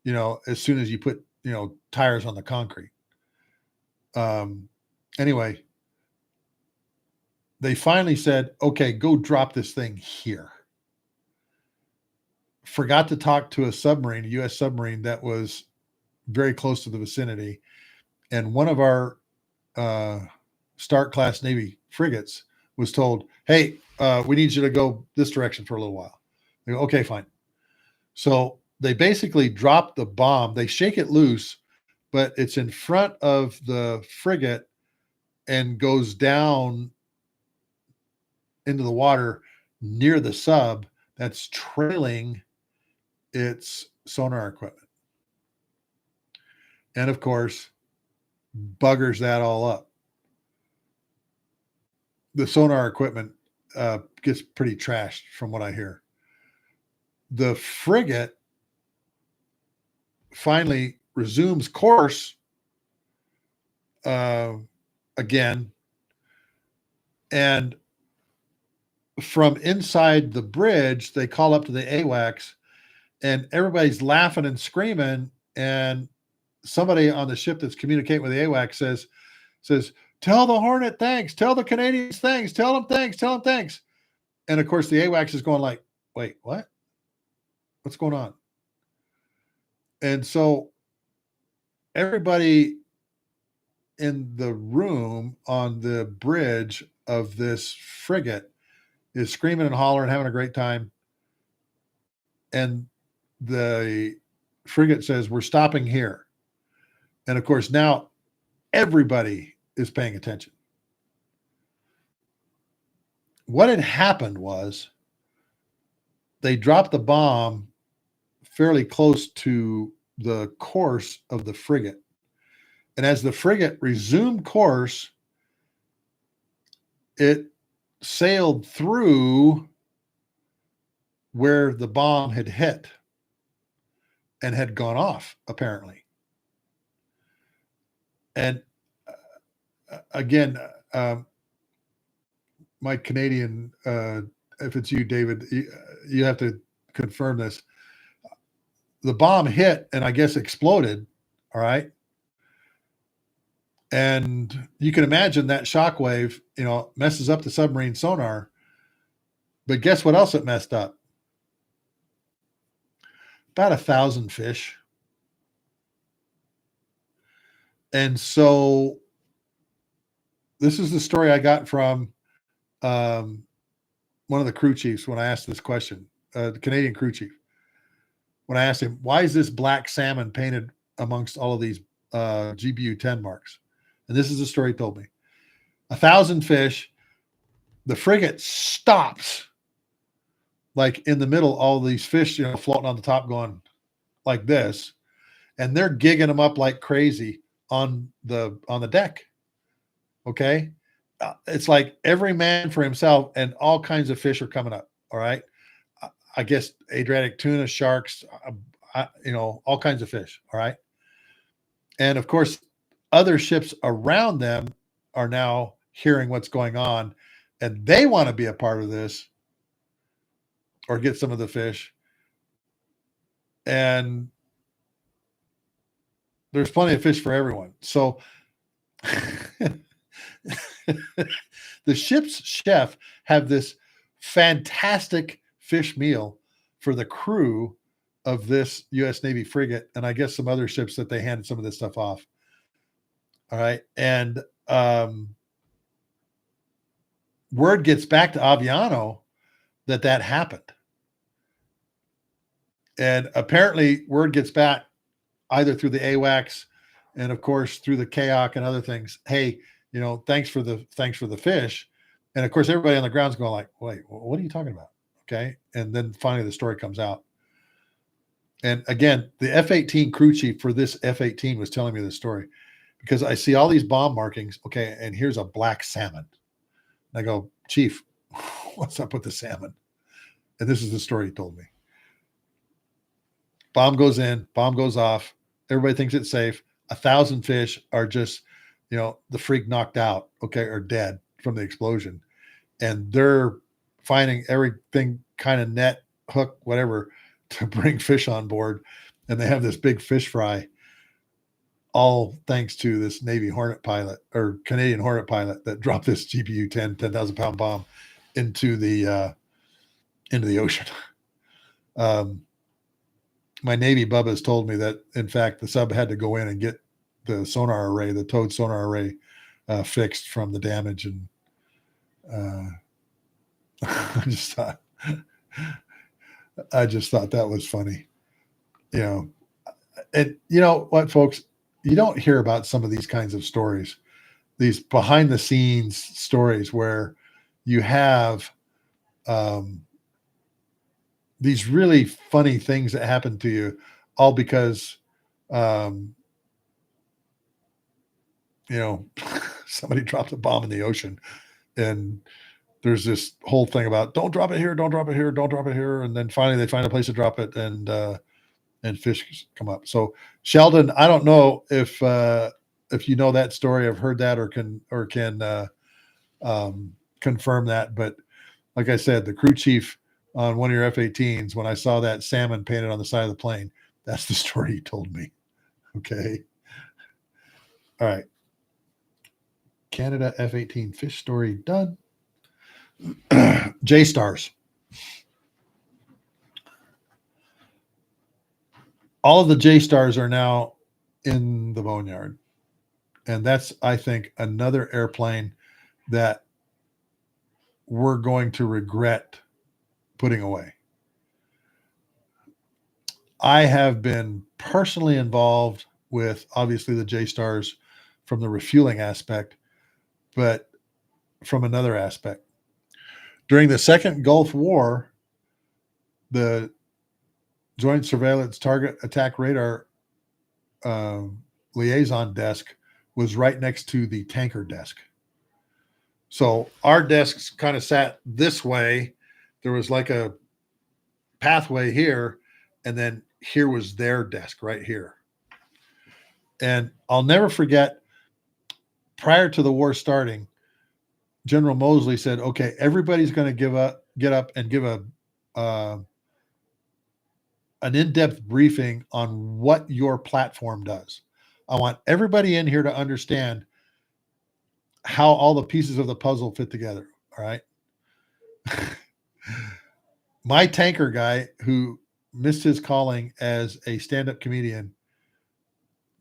Speaker 1: as soon as you put, tires on the concrete. Anyway, they finally said, okay, go drop this thing here. Forgot to talk to a submarine, a U.S. submarine that was very close to the vicinity. And one of our Stark class Navy frigates was told, hey, we need you to go this direction for a little while. They go, okay, fine. So they basically drop the bomb. They shake it loose, but it's in front of the frigate and goes down into the water near the sub that's trailing its sonar equipment. And of course, buggers that all up. The sonar equipment gets pretty trashed from what I hear. The frigate finally resumes course again, and from inside the bridge, they call up to the AWACS, and everybody's laughing and screaming, and somebody on the ship that's communicating with the AWACS says, tell the Hornet thanks, tell the Canadians thanks, tell them thanks, tell them thanks. And of course, the AWACS is going like, wait, what? What's going on? And so everybody in the room on the bridge of this frigate is screaming and hollering, having a great time. And the frigate says, we're stopping here. And of course, now everybody is paying attention. What had happened was they dropped the bomb fairly close to the course of the frigate. And as the frigate resumed course, it sailed through where the bomb had hit and had gone off, apparently. And again, my Canadian, if it's you, David, you have to confirm this. The bomb hit and I guess exploded. All right. And you can imagine that shockwave, messes up the submarine sonar. But guess what else it messed up? About 1,000 fish. And so this is the story I got from one of the crew chiefs when I asked this question, the Canadian crew chief. When I asked him, why is this black salmon painted amongst all of these GBU-10 marks? And this is the story he told me. 1,000 fish, the frigate stops like in the middle, all these fish, floating on the top going like this, and they're gigging them up like crazy on the deck. Okay. It's like every man for himself, and all kinds of fish are coming up. All right. I guess Adriatic tuna, sharks, all kinds of fish. All right. And of course, other ships around them are now hearing what's going on, and they want to be a part of this or get some of the fish. And there's plenty of fish for everyone. So the ship's chef have this fantastic fish meal for the crew of this U.S. Navy frigate, and I guess some other ships that they handed some of this stuff off. All right. And word gets back to Aviano that happened. And apparently word gets back either through the AWACS and of course through the KAOC and other things. Hey, thanks for the fish. And of course, everybody on the ground's going like, wait, what are you talking about? Okay. And then finally the story comes out. And again, the F-18 crew chief for this F-18 was telling me this story because I see all these bomb markings. Okay. And here's a black salmon. And I go, Chief, what's up with the salmon? And this is the story he told me. Bomb goes in, bomb goes off. Everybody thinks it's safe. 1,000 fish are just, the freak knocked out, okay, or dead from the explosion. And they're finding everything kind of net, hook, whatever, to bring fish on board. And they have this big fish fry, all thanks to this Navy Hornet pilot or Canadian Hornet pilot that dropped this GPU 10,000 pound bomb into the ocean. My Navy Bubba's told me that, in fact, the sub had to go in and get the sonar array, the towed sonar array, fixed from the damage. And I just thought that was funny, And you know what, folks? You don't hear about some of these kinds of stories, these behind the scenes stories where you have these really funny things that happen to you, all because, somebody dropped a bomb in the ocean, and there's this whole thing about don't drop it here, don't drop it here, don't drop it here, and then finally they find a place to drop it, and fish come up. So Sheldon, I don't know if you know that story, I've heard that, or can confirm that, but like I said, the crew chief on one of your F-18s, when I saw that salmon painted on the side of the plane, that's the story he told me. Okay. All right. Canada F-18 fish story done. JSTARS. All of the JSTARS are now in the boneyard. And that's, I think, another airplane that we're going to regret putting away. I have been personally involved with, obviously, the JSTARS from the refueling aspect, but from another aspect. During the Second Gulf War, the Joint Surveillance Target Attack Radar liaison desk was right next to the tanker desk. So our desks kind of sat this way. There was like a pathway here, and then here was their desk right here. And I'll never forget, prior to the war starting, General Mosley said, okay, everybody's going to get up and give an in-depth briefing on what your platform does. I want everybody in here to understand how all the pieces of the puzzle fit together. All right. My tanker guy, who missed his calling as a stand-up comedian,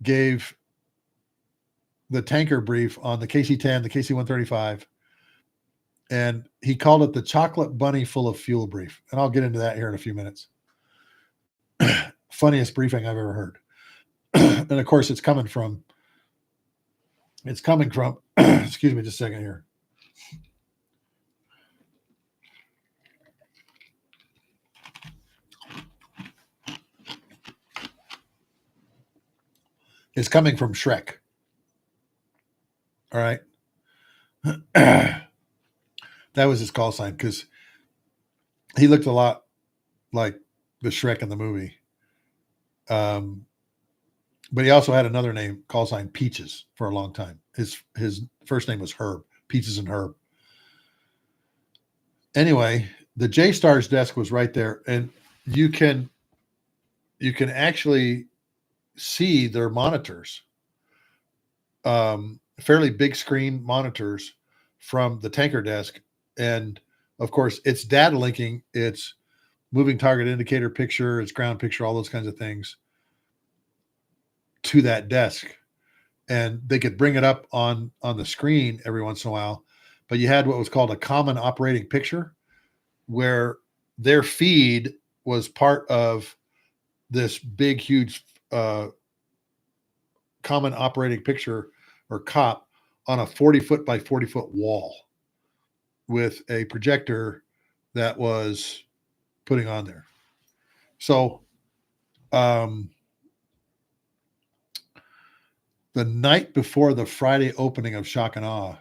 Speaker 1: gave the tanker brief on the KC-10, the KC-135, and he called it the chocolate bunny full of fuel brief. And I'll get into that here in a few minutes. Funniest briefing I've ever heard. And of course, it's coming from, excuse me just a second here. It's coming from Shrek. All right. That was his call sign, because he looked a lot like the Shrek in the movie. But he also had another name, call sign Peaches, for a long time. His first name was Herb, Peaches and Herb. Anyway, the JSTARS desk was right there, and you can actually see their monitors, fairly big screen monitors from the tanker desk. And of course, it's data linking, it's moving target indicator picture, it's ground picture, all those kinds of things to that desk. And they could bring it up on the screen every once in a while. But you had what was called a common operating picture, where their feed was part of this big, huge common operating picture, or COP, on a 40-foot by 40-foot wall with a projector that was putting on there. So the night before the Friday opening of Shock and Awe,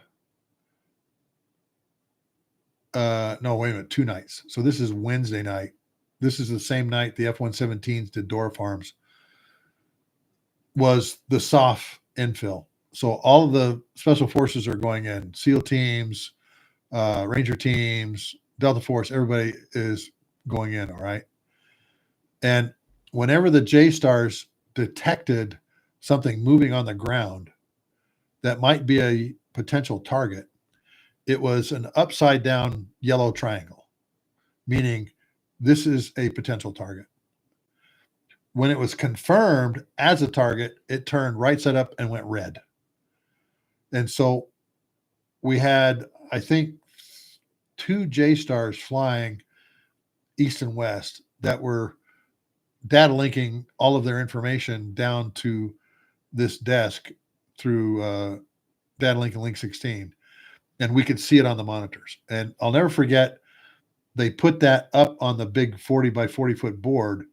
Speaker 1: no, wait a minute, 2 nights. So this is Wednesday night. This is the same night the F-117s did door farms, was the soft infill. So all of the special forces are going in, SEAL teams, Ranger teams, Delta Force, everybody is going in, all right? And whenever the JSTARS detected something moving on the ground that might be a potential target, it was an upside down yellow triangle, meaning this is a potential target. When it was confirmed as a target, it turned right side up and went red. And so we had, I think, 2 JSTARS flying east and west that were data linking all of their information down to this desk through data link and link 16. And we could see it on the monitors. And I'll never forget, they put that up on the big 40 by 40 foot board,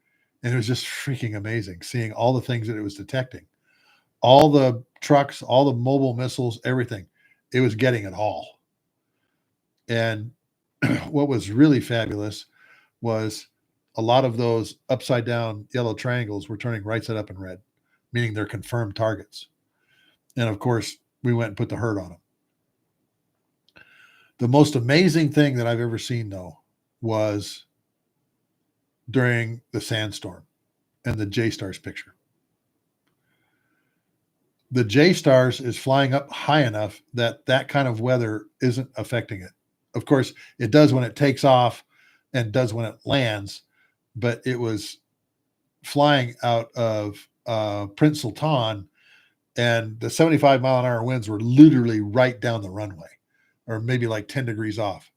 Speaker 1: and it was just freaking amazing seeing all the things that it was detecting, all the trucks, all the mobile missiles, everything. It was getting it all. And what was really fabulous was a lot of those upside down yellow triangles were turning right side up and red, meaning they're confirmed targets. And of course, we went and put the hurt on them. The most amazing thing that I've ever seen, though, was during the sandstorm and the JSTARS picture. The JSTARS is flying up high enough that that kind of weather isn't affecting it. Of course, it does when it takes off and does when it lands, but it was flying out of Prince Sultan, and the 75 mile an hour winds were literally right down the runway, or maybe like 10 degrees off.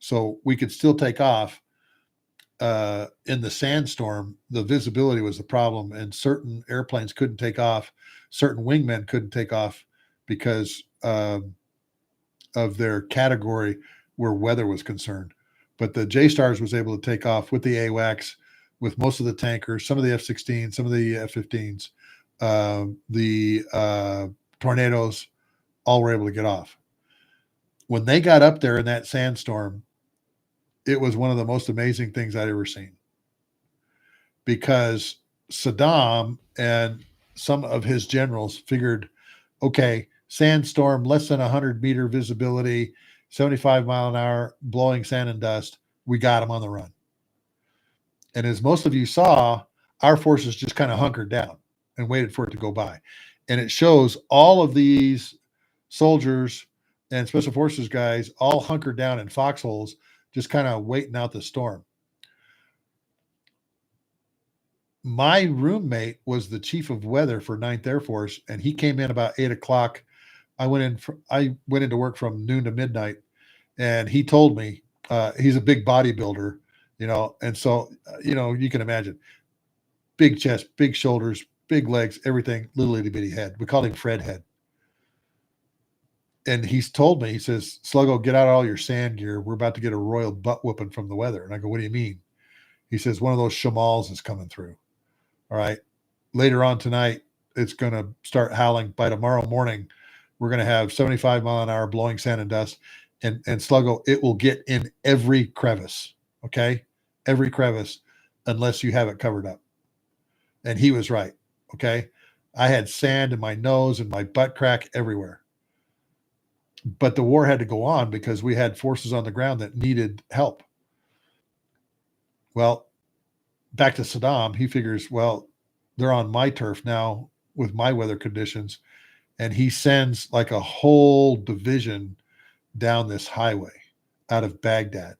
Speaker 1: So we could still take off. In the sandstorm, the visibility was the problem, and certain airplanes couldn't take off. Certain wingmen couldn't take off because of their category where weather was concerned. But the JSTARS was able to take off with the AWACS, with most of the tankers, some of the F-16s, some of the F-15s, the Tornadoes, all were able to get off. When they got up there in that sandstorm, it was one of the most amazing things I'd ever seen, because Saddam and some of his generals figured, okay, sandstorm, less than 100-meter visibility, 75 mile an hour, blowing sand and dust, we got him on the run. And as most of you saw, our forces just kind of hunkered down and waited for it to go by. And it shows all of these soldiers and special forces guys all hunkered down in foxholes, just kind of waiting out the storm. My roommate was the chief of weather for 9th Air Force, and he came in about 8 o'clock. I went into work from noon to midnight, and he told me he's a big bodybuilder, and so, you can imagine, big chest, big shoulders, big legs, everything, little itty bitty head. We called him Fred Head. And he's told me, he says, Sluggo, get out all your sand gear. We're about to get a royal butt whooping from the weather. And I go, what do you mean? He says, one of those shamals is coming through. All right. Later on tonight, it's going to start howling. By tomorrow morning, we're going to have 75 mile an hour blowing sand and dust. And Sluggo, it will get in every crevice. Okay. Every crevice, unless you have it covered up. And he was right. Okay. I had sand in my nose and my butt crack everywhere. But the war had to go on because we had forces on the ground that needed help. Well, back to Saddam, he figures, well, they're on my turf now with my weather conditions. And he sends like a whole division down this highway out of Baghdad.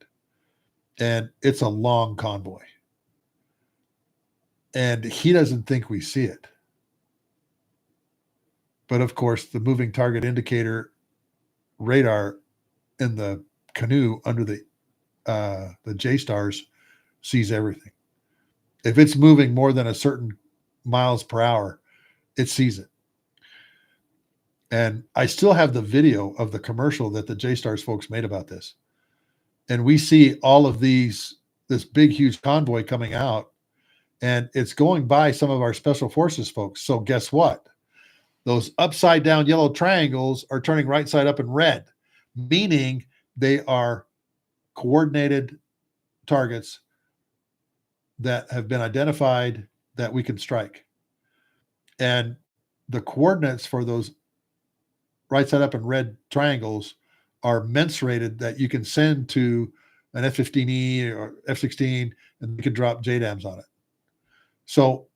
Speaker 1: And it's a long convoy. And he doesn't think we see it. But of course, the moving target indicator radar in the canoe under the JSTARS sees everything. If it's moving more than a certain miles per hour, it sees it. And I still have the video of the commercial that the JSTARS folks made about this. And we see all of this big, huge convoy coming out, and it's going by some of our special forces folks. So guess what? Those upside down yellow triangles are turning right side up in red, meaning they are coordinated targets that have been identified that we can strike. And the coordinates for those right side up in red triangles are mensurated that you can send to an F-15E or F-16, and you can drop JDAMs on it. So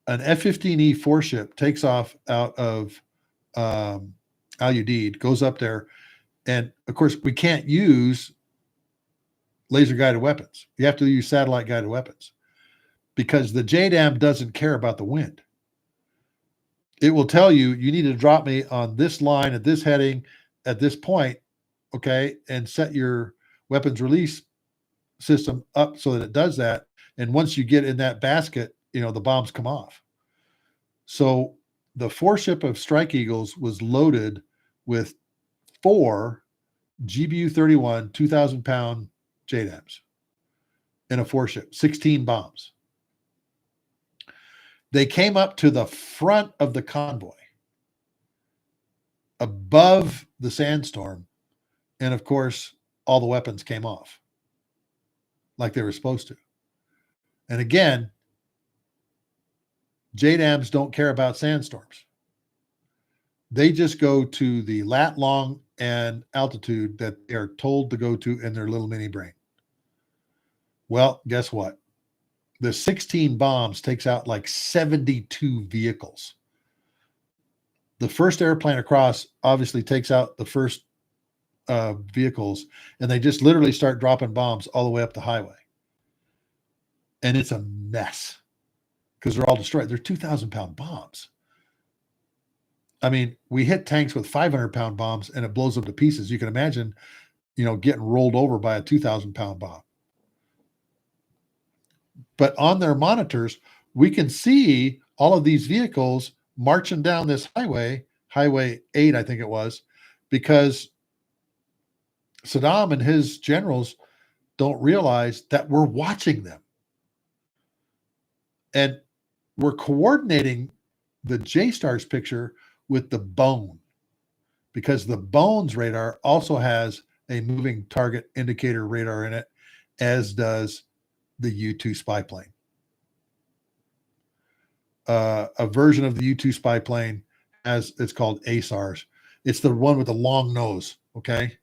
Speaker 1: an F-15E 4-ship takes off out of Al Udeid, goes up there, and of course we can't use laser guided weapons. You have to use satellite guided weapons because the JDAM doesn't care about the wind. It will tell you, you need to drop me on this line at this heading at this point, okay, and set your weapons release system up so that it does that. And once you get in that basket, the bombs come off. So the 4-ship of Strike Eagles was loaded with 4 GBU-31 2,000-pound JDAMs in a 4-ship, 16 bombs. They came up to the front of the convoy above the sandstorm. And of course, all the weapons came off like they were supposed to. And again, JDAMs don't care about sandstorms. They just go to the lat long and altitude that they are told to go to in their little mini brain. Well, guess what? The 16 bombs takes out like 72 vehicles. The first airplane across obviously takes out the first vehicles, and they just literally start dropping bombs all the way up the highway. And it's a mess because they're all destroyed. They're 2,000-pound bombs. I mean, we hit tanks with 500-pound bombs and it blows them to pieces. You can imagine, getting rolled over by a 2,000-pound bomb. But on their monitors, we can see all of these vehicles marching down this highway, Highway 8, I think it was, because Saddam and his generals don't realize that we're watching them. And we're coordinating the JSTARS picture with the bone, because the bone's radar also has a moving target indicator radar in it, as does the U-2 spy plane. A version of the U-2 spy plane it's called A-SARS. It's the one with the long nose, okay?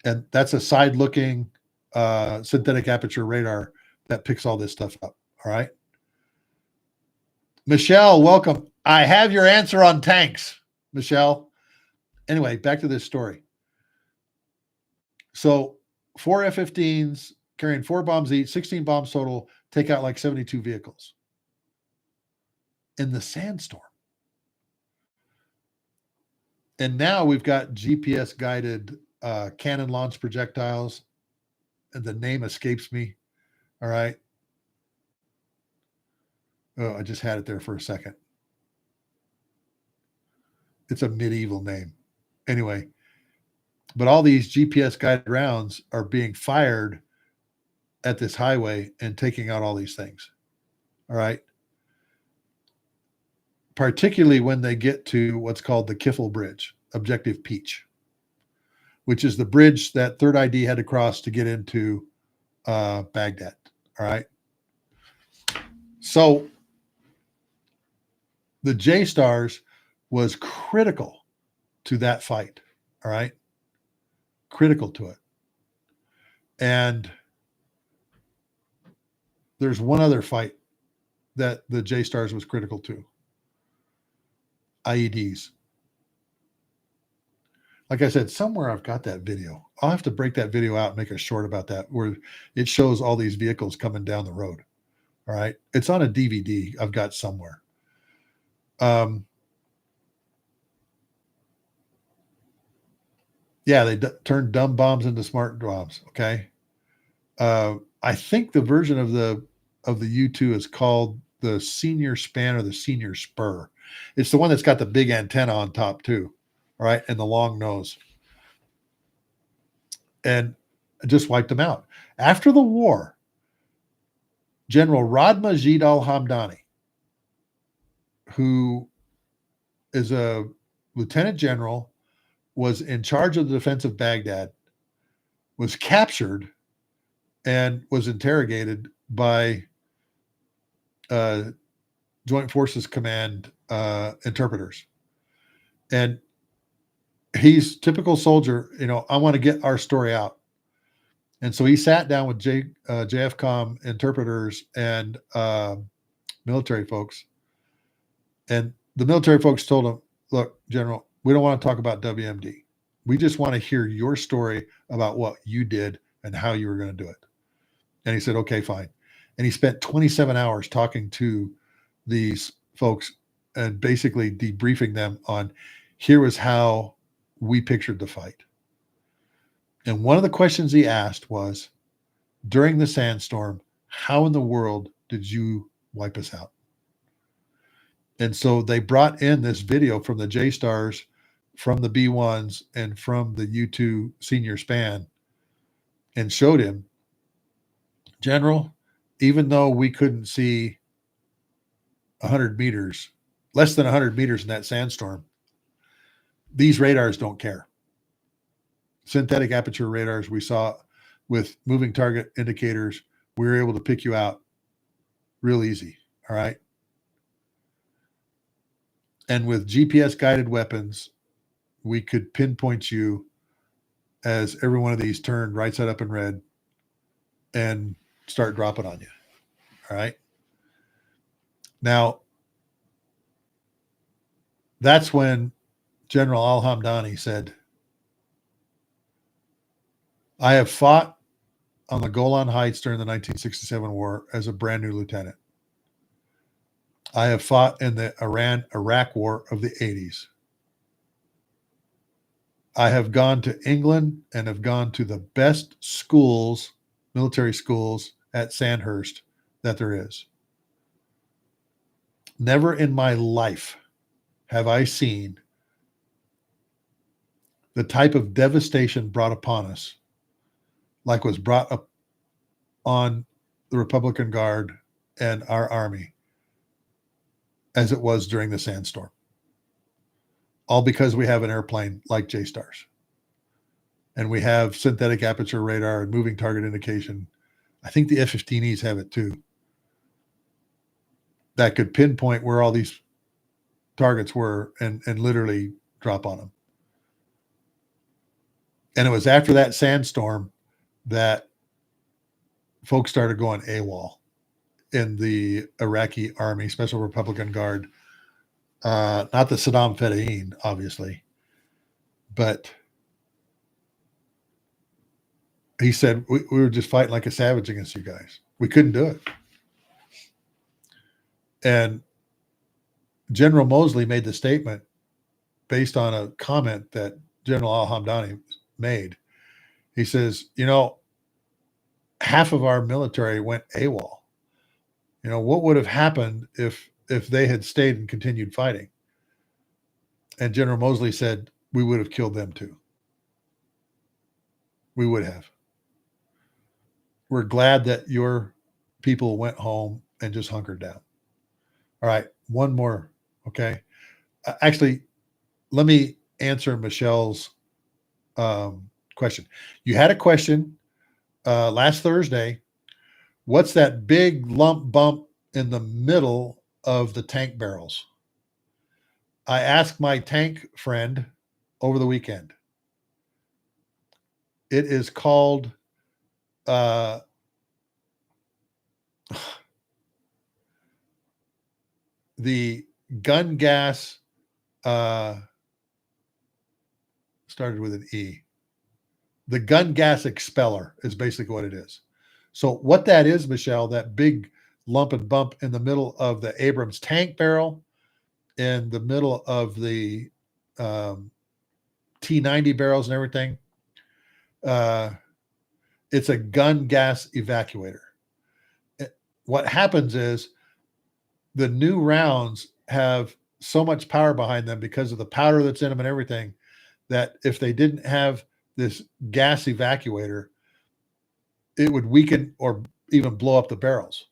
Speaker 1: And that's a side-looking synthetic aperture radar that picks all this stuff up, all right? Michelle, welcome. I have your answer on tanks, Michelle. Anyway, back to this story. So 4 F-15s carrying 4 bombs each, 16 bombs total, take out like 72 vehicles in the sandstorm. And now we've got GPS guided cannon launch projectiles. And the name escapes me. All right. Oh, I just had it there for a second. It's a medieval name. Anyway, but all these GPS guided rounds are being fired at this highway and taking out all these things. All right. Particularly when they get to what's called the Kiffel Bridge, Objective Peach, which is the bridge that Third ID had to cross to get into Baghdad. All right. So The JSTARS was critical to that fight. All right. Critical to it. And there's one other fight that the JSTARS was critical to. IEDs. Like I said, somewhere I've got that video. I'll have to break that video out and make a short about that, where it shows all these vehicles coming down the road. All right. It's on a DVD I've got somewhere. Yeah, they turned dumb bombs into smart bombs. Okay. I think the version of the U2 is called the Senior Span or the Senior Spur. It's the one that's got the big antenna on top too. All right. And the long nose. And just wiped them out. After the war, General Majid al-Hamdani, who is a lieutenant general, was in charge of the defense of Baghdad, was captured and was interrogated by Joint Forces Command interpreters. And he's typical soldier, I want to get our story out. And so he sat down with JFCOM interpreters and military folks. And the military folks told him, look, General, we don't want to talk about WMD. We just want to hear your story about what you did and how you were going to do it. And he said, okay, fine. And he spent 27 hours talking to these folks and basically debriefing them on here was how we pictured the fight. And one of the questions he asked was, during the sandstorm, how in the world did you wipe us out? And so they brought in this video from the JSTARS, from the B1s, and from the U2 senior span and showed him, General, even though we couldn't see 100 meters, less than 100 meters in that sandstorm, these radars don't care. Synthetic aperture radars we saw with moving target indicators, we were able to pick you out real easy. All right. And with GPS guided weapons, we could pinpoint you as every one of these turned right side up in red and start dropping on you. All right. Now, that's when General al-Hamdani said, I have fought on the Golan Heights during the 1967 war as a brand new lieutenant. I have fought in the Iran-Iraq war of the 80s. I have gone to England and have gone to the best schools, military schools at Sandhurst that there is. Never in my life have I seen the type of devastation brought upon us like was brought up on the Republican Guard and our Army as it was during the sandstorm. All because we have an airplane like JSTARS. And we have synthetic aperture radar and moving target indication. I think the F-15Es have it too. That could pinpoint where all these targets were and literally drop on them. And it was after that sandstorm that folks started going AWOL in the Iraqi Army, Special Republican Guard. Not the Saddam Fedayeen, obviously, but he said, we were just fighting like a savage against you guys. We couldn't do it. And General Mosley made the statement based on a comment that General al-Hamdani made. He says, half of our military went AWOL. What would have happened if they had stayed and continued fighting? And General Mosley said, we would have killed them too. We would have. We're glad that your people went home and just hunkered down. All right, one more, okay? Actually, let me answer Michelle's question. You had a question last Thursday. What's that big lump bump in the middle of the tank barrels? I asked my tank friend over the weekend. It is called the gun gas started with an E. The gun gas expeller is basically what it is. So what that is, Michelle, that big lump and bump in the middle of the Abrams tank barrel, in the middle of the T90 barrels and everything, it's a gun gas evacuator. What happens is the new rounds have so much power behind them because of the powder that's in them and everything, that if they didn't have this gas evacuator, it would weaken or even blow up the barrels.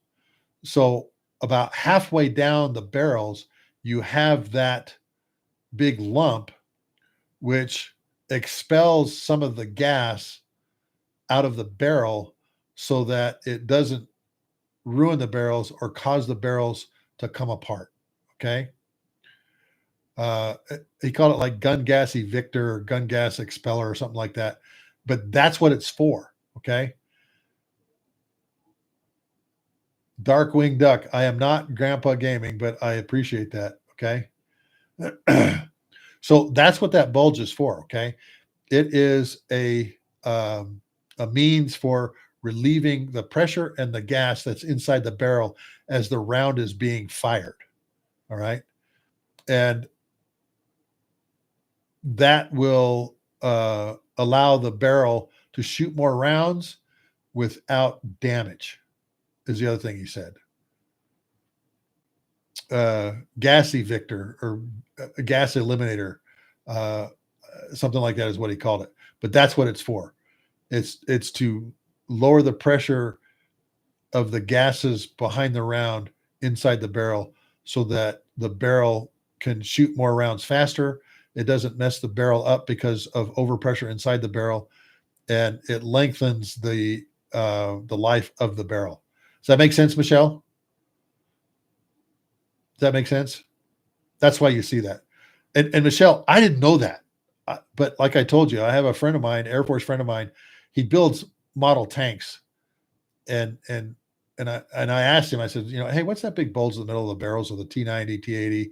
Speaker 1: So about halfway down the barrels, you have that big lump, which expels some of the gas out of the barrel so that it doesn't ruin the barrels or cause the barrels to come apart. Okay. He called it like gun gas evictor or gun gas expeller or something like that. But that's what it's for. Okay. Darkwing Duck. I am not Grandpa Gaming, but I appreciate that. Okay. So that's what that bulge is for. Okay. It is a means for relieving the pressure and the gas that's inside the barrel as the round is being fired. All right. And that will allow the barrel to shoot more rounds without damage, is the other thing he said. Gas evictor or a gas eliminator, something like that is what he called it. But that's what it's for. It's to lower the pressure of the gases behind the round inside the barrel so that the barrel can shoot more rounds faster. It doesn't mess the barrel up because of overpressure inside the barrel, and it lengthens the life of the barrel. Does that make sense, Michelle? Does that make sense? That's why you see that. And Michelle, I didn't know that. But like I told you, I have a friend of mine, Air Force friend of mine. He builds model tanks. And I asked him, I said, hey, what's that big bulge in the middle of the barrels of the T90, T80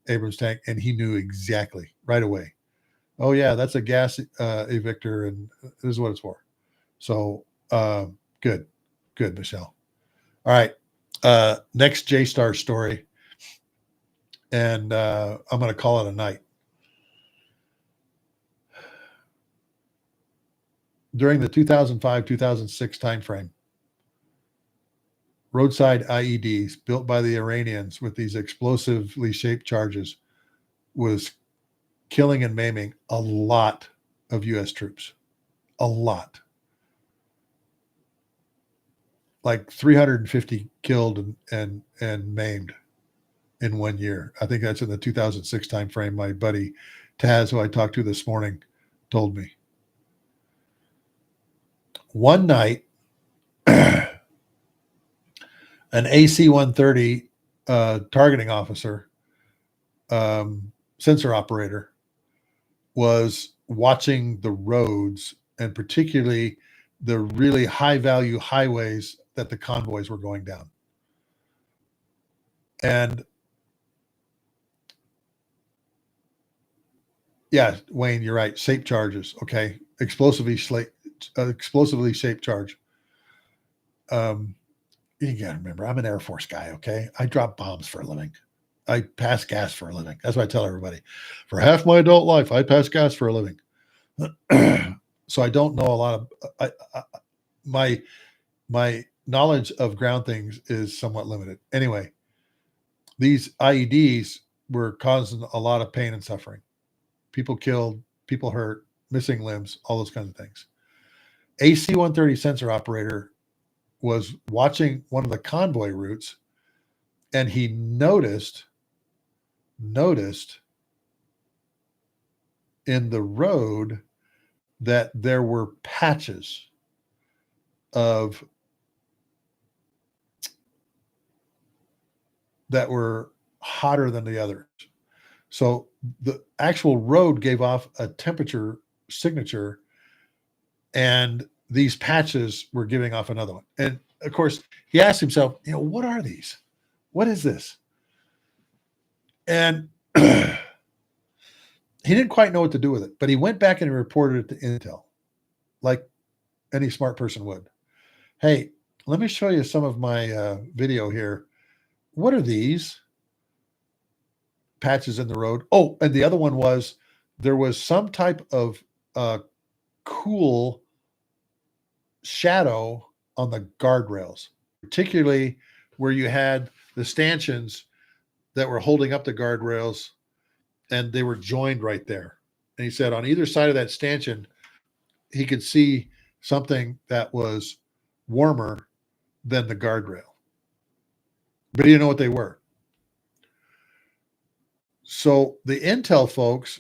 Speaker 1: Abrams tank? And he knew exactly right away. Oh yeah, that's a gas evictor, and this is what it's for. So good, Michelle. All right, next JSTARS story, and I'm going to call it a night. During the 2005-2006 timeframe, roadside IEDs built by the Iranians with these explosively shaped charges was killing and maiming a lot of U.S. troops. A lot. Like 350 killed and maimed in 1 year. I think that's in the 2006 timeframe. My buddy Taz, who I talked to this morning, told me. One night, an AC-130 targeting officer, sensor operator, was watching the roads, and particularly the really high value highways that the convoys were going down. And yeah, Wayne, you're right. Shaped charges. Okay. Explosively shaped charge. You got to remember, I'm an Air Force guy. Okay. I drop bombs for a living. I pass gas for a living. That's what I tell everybody. For half my adult life, I pass gas for a living. So I don't know a lot of my knowledge of ground things is somewhat limited. Anyway, these IEDs were causing a lot of pain and suffering. People killed, people hurt, missing limbs, all those kinds of things. AC-130 sensor operator was watching one of the convoy routes, and he noticed in the road that there were patches of that were hotter than the others. So the actual road gave off a temperature signature, and these patches were giving off another one. And of course, he asked himself, what are these? What is this? And he didn't quite know what to do with it, but he went back and reported it to Intel, like any smart person would. Hey, let me show you some of my video here. What are these patches in the road? Oh, and the other one was there was some type of cool shadow on the guardrails, particularly where you had the stanchions that were holding up the guardrails, and they were joined right there. And he said on either side of that stanchion, he could see something that was warmer than the guardrail, but he didn't know what they were. So the Intel folks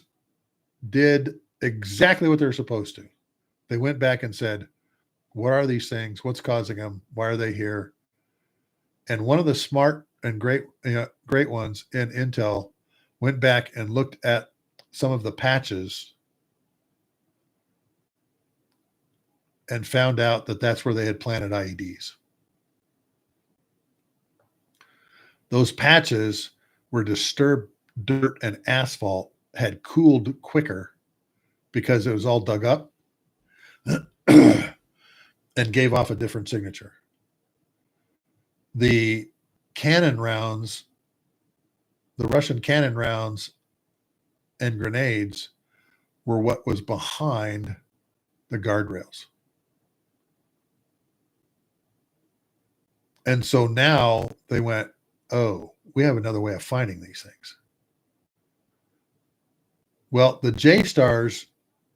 Speaker 1: did exactly what they're supposed to. They went back and said, what are these things? What's causing them? Why are they here? And one of the smart and great ones in Intel went back and looked at some of the patches and found out that that's where they had planted IEDs. Those patches were disturbed dirt and asphalt, had cooled quicker because it was all dug up and gave off a different signature. The cannon rounds, the Russian cannon rounds and grenades were what was behind the guardrails. And so now they went, oh, we have another way of finding these things. Well, the JSTARS,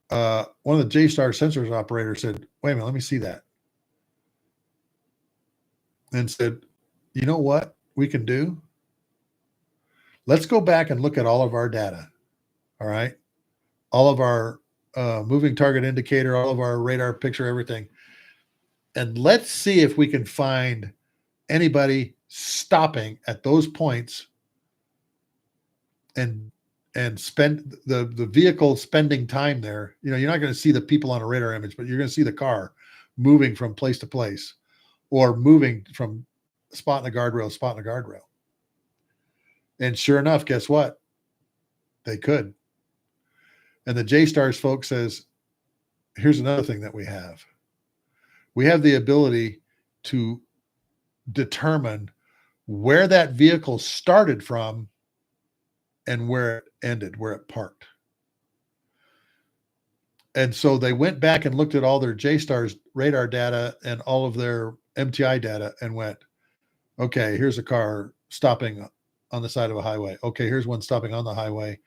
Speaker 1: one of the JSTARS sensors operators said, wait a minute, let me see that. And said, you know what we can do? Let's go back and look at all of our data. All right. All of our moving target indicator, all of our radar picture, everything. And let's see if we can find anybody stopping at those points and spend the vehicle spending time there. You're not going to see the people on a radar image, but you're going to see the car moving from place to place or moving from spot in the guardrail. And sure enough, guess what? They could. And the JSTARS folks says, here's another thing that we have. We have the ability to determine where that vehicle started from and where it ended, where it parked. And so they went back and looked at all their JSTARS radar data and all of their MTI data and went, okay, here's a car stopping on the side of a highway. Okay, here's one stopping on the highway.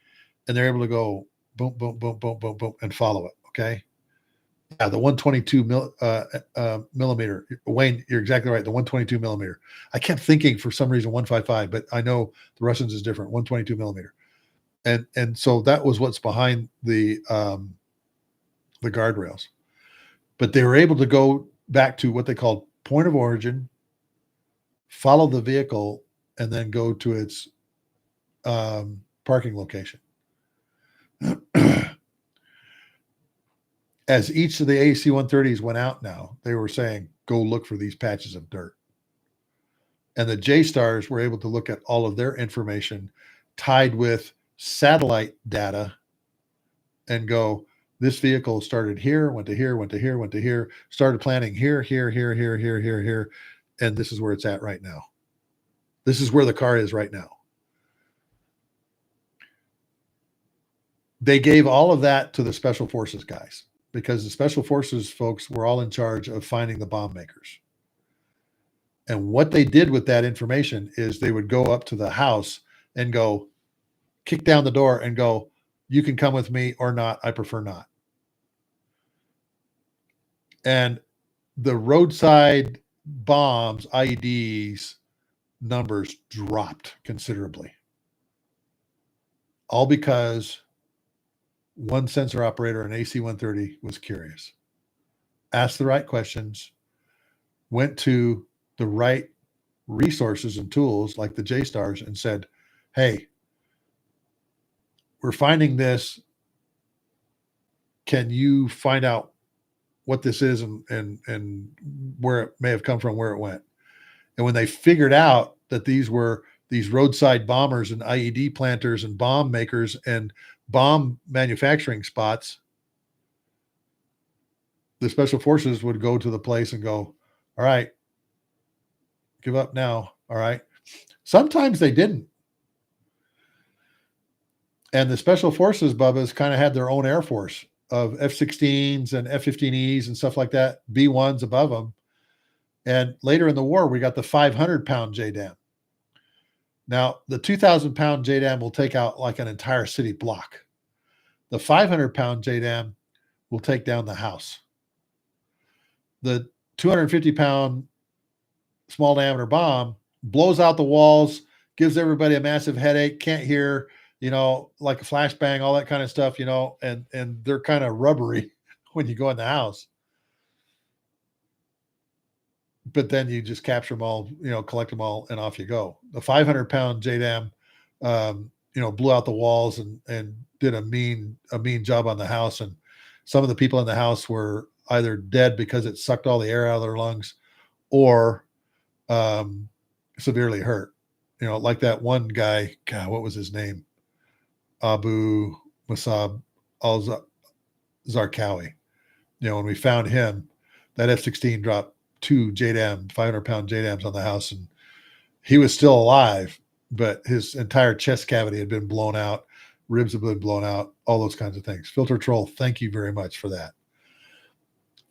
Speaker 1: And they're able to go boom, boom, boom, boom, boom, boom, and follow it. Okay. Yeah, the 122 millimeter. Wayne, you're exactly right. The 122 millimeter. I kept thinking for some reason 155, but I know the Russians is different. 122 millimeter. And so that was what's behind the guardrails. But they were able to go back to what they called point of origin, follow the vehicle, and then go to its parking location. As each of the AC-130s went out now, they were saying, go look for these patches of dirt. And the JSTARS were able to look at all of their information tied with satellite data and go, this vehicle started here, went to here, went to here, went to here, started planning here, here, here, here, here, here, here. And this is where it's at right now. This is where the car is right now. They gave all of that to the Special Forces guys because the Special Forces folks were all in charge of finding the bomb makers. And what they did with that information is they would go up to the house and go, kick down the door and go, you can come with me or not. I prefer not. And the roadside bombs, IEDs, numbers dropped considerably. All because one sensor operator, an AC-130, was curious, asked the right questions, went to the right resources and tools like the JSTARS and said, hey, we're finding this. Can you find out what this is and where it may have come from, where it went? And when they figured out that these were these roadside bombers and IED planters and bomb makers and bomb manufacturing spots, the special forces would go to the place and go, all right, give up now. All right. Sometimes they didn't. And the special forces, Bubba's, kind of had their own Air Force of F-16s and F-15Es and stuff like that, B-1s above them. And later in the war, we got the 500-pound JDAM. Now, the 2,000-pound JDAM will take out like an entire city block. The 500-pound JDAM will take down the house. The 250-pound small diameter bomb blows out the walls, gives everybody a massive headache, can't hear, like a flashbang, all that kind of stuff, and they're kind of rubbery when you go in the house. But then you just capture them all, collect them all, and off you go. The 500-pound JDAM, blew out the walls and did a mean job on the house. And some of the people in the house were either dead because it sucked all the air out of their lungs, or severely hurt. Like that one guy. God, what was his name? Abu Musab al-Zarqawi. When we found him, that F-16 dropped 2 JDAM, 500-pound JDAMs on the house, and he was still alive, but his entire chest cavity had been blown out, ribs have been blown out, all those kinds of things. Filter Troll, thank you very much for that.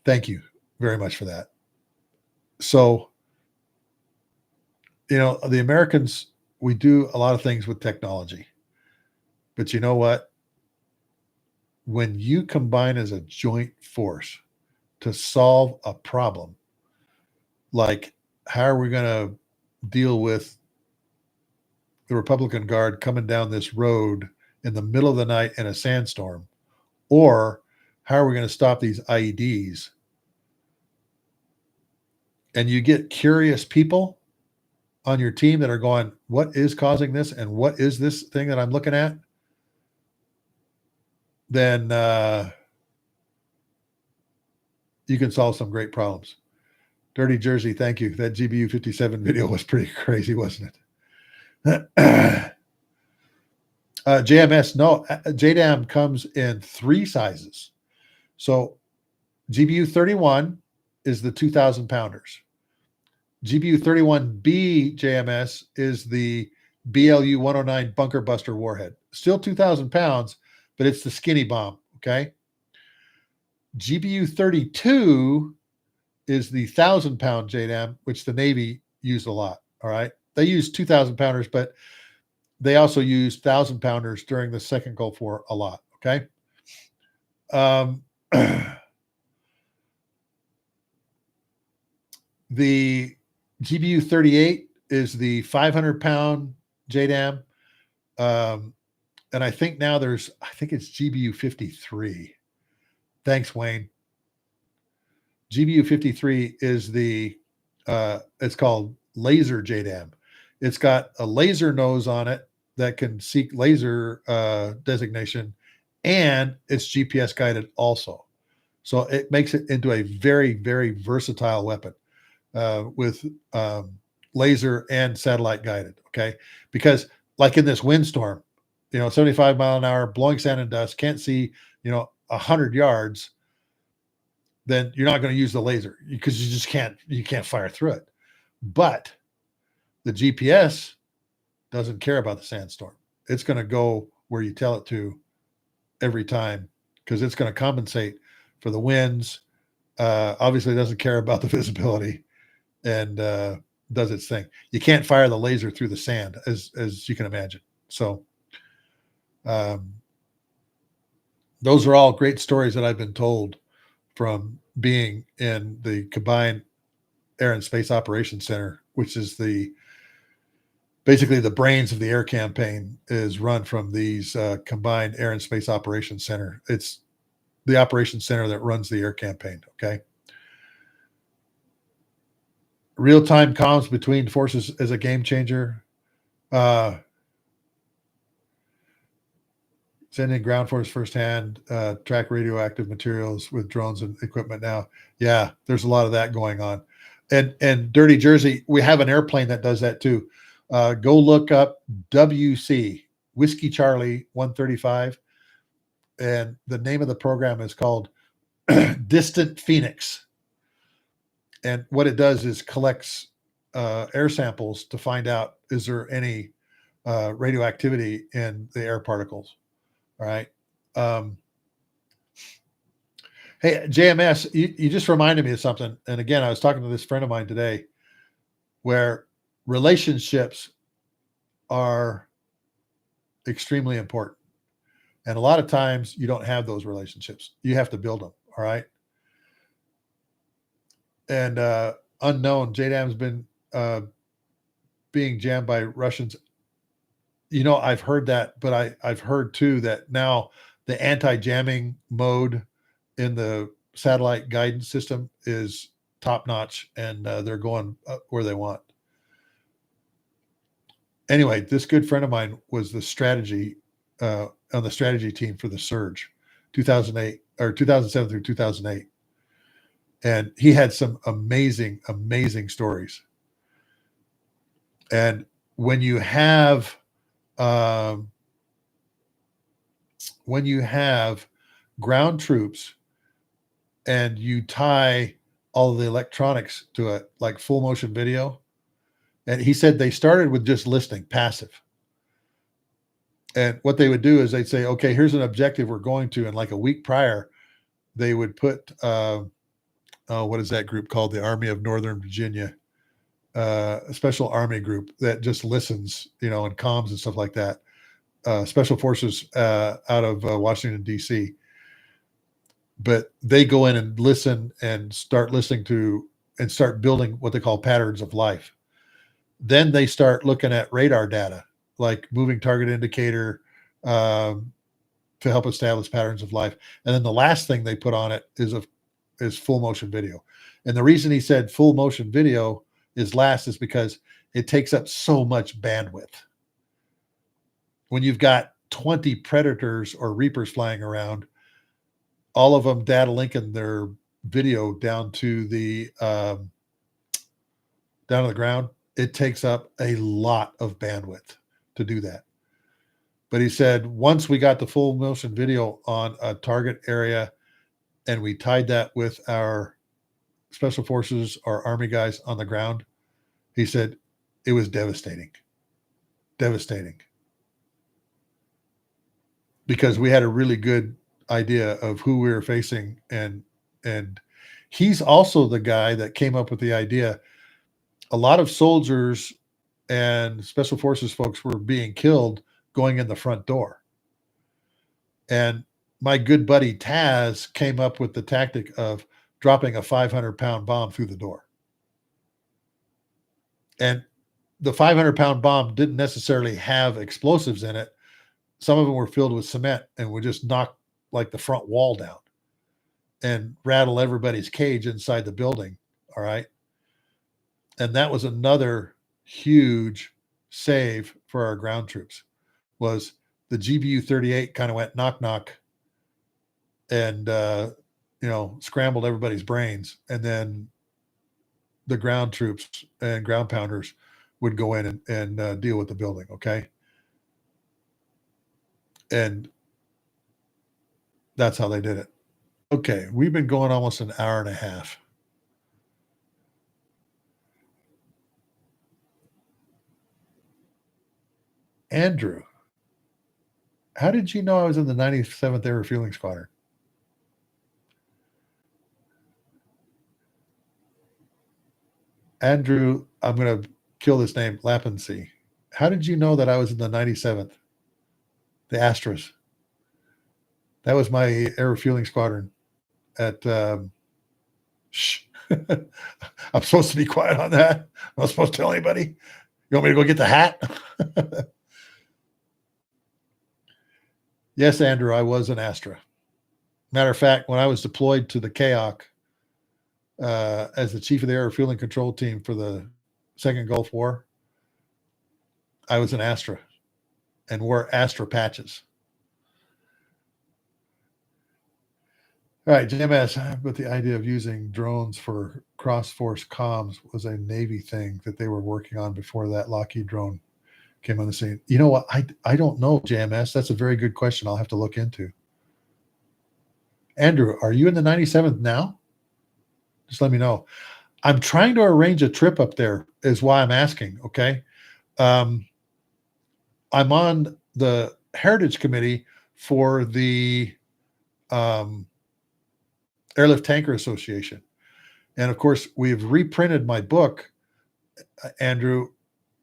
Speaker 1: Thank you very much for that. So, the Americans, we do a lot of things with technology, but you know what? When you combine as a joint force to solve a problem, like how are we going to deal with the Republican Guard coming down this road in the middle of the night in a sandstorm, or how are we going to stop these IEDs? And you get curious people on your team that are going, what is causing this? And what is this thing that I'm looking at? Then you can solve some great problems. Dirty Jersey, thank you. That GBU 57 video was pretty crazy, wasn't it? JMS, no, JDAM comes in 3 sizes. So GBU 31 is the 2,000 pounders. GBU 31B JMS is the BLU 109 bunker buster warhead. Still 2,000 pounds, but it's the skinny bomb, okay? GBU 32 is the 1,000-pound JDAM, which the Navy used a lot, all right? They used 2,000 pounders, but they also used 1,000 pounders during the Second Gulf War a lot, okay? The GBU 38 is the 500-pound JDAM. And I think now it's GBU 53. Thanks, Wayne. GBU 53 is it's called laser JDAM. It's got a laser nose on it that can seek laser designation, and it's GPS guided also. So it makes it into a very, very versatile weapon with laser and satellite guided, okay? Because like in this windstorm, 75 mile an hour, blowing sand and dust, can't see, 100 yards, then you're not going to use the laser because you can't fire through it. But the GPS doesn't care about the sandstorm. It's going to go where you tell it to every time because it's going to compensate for the winds. Obviously, it doesn't care about the visibility and does its thing. You can't fire the laser through the sand, as you can imagine. So those are all great stories that I've been told from being in the Combined Air and Space Operations Center, which is basically the brains of the air campaign, is run from these Combined Air and Space Operations Center. It's the operations center that runs the air campaign, okay? Real-time comms between forces is a game changer. Sending ground force firsthand, track radioactive materials with drones and equipment now. Yeah, there's a lot of that going on. And Dirty Jersey, we have an airplane that does that too. Go look up WC, Whiskey Charlie 135. And the name of the program is called Distant Phoenix. And what it does is collects air samples to find out, is there any radioactivity in the air particles? All right. Hey, JMS, you just reminded me of something. And again, I was talking to this friend of mine today where relationships are extremely important. And a lot of times you don't have those relationships. You have to build them. All right. And unknown, JDAM's been being jammed by Russians. You know, I've heard that, but I've heard too that now the anti-jamming mode in the satellite guidance system is top notch, and they're going where they want. Anyway, this good friend of mine was the strategy on the strategy team for the Surge, 2008 or 2007 through 2008, and he had some amazing stories. And when you have ground troops and you tie all of the electronics to it, like full motion video. And he said they started with just listening, passive. And what they would do is they'd say, okay, here's an objective we're going to. And like a week prior, they would put, what is that group called? The Army of Northern Virginia, a special army group that just listens, you know, and comms and stuff like that. Special forces out of Washington, D.C. But they go in and listen and start listening to and start building what they call patterns of life. Then they start looking at radar data, like moving target indicator, to help establish patterns of life. And then the last thing they put on it is full motion video. And the reason he said full motion video is last is because it takes up so much bandwidth. When you've got 20 Predators or Reapers flying around, all of them data linking their video down to the ground, it takes up a lot of bandwidth to do that. But he said once we got the full motion video on a target area and we tied that with our special forces or army guys on the ground, he said it was devastating. Because we had a really good idea of who we were facing, and he's also the guy that came up with the idea. A lot of soldiers and special forces folks were being killed going in the front door, and my good buddy Taz came up with the tactic of dropping a 500-pound bomb through the door. And the 500-pound bomb didn't necessarily have explosives in it. Some of them were filled with cement and would just knock like the front wall down and rattle everybody's cage inside the building. All right. And that was another huge save for our ground troops, was the GBU-38 kind of went knock, knock and, scrambled everybody's brains. And then the ground troops and ground pounders would go in and deal with the building. Okay. And that's how they did it. Okay, we've been going almost an hour and a half. Andrew, how did you know I was in the 97th Air Refueling Squadron? Andrew, I'm going to kill this name, Lappensee. How did you know that I was in the 97th? The Astros. That was my air refueling squadron at shh. I'm supposed to be quiet on that. I'm not supposed to tell anybody. You want me to go get the hat? Yes, Andrew, I was an Astra. Matter of fact, when I was deployed to the KAOC as the chief of the air refueling control team for the Second Gulf War, I was an Astra and wore Astra patches. All right, JMS, but the idea of using drones for cross-force comms was a Navy thing that they were working on before that Lockheed drone came on the scene. You know what? I don't know, JMS. That's a very good question. I'll have to look into. Andrew, are you in the 97th now? Just let me know. I'm trying to arrange a trip up there is why I'm asking, okay? I'm on the Heritage Committee for the Airlift Tanker Association. And of course, we've reprinted my book, Andrew,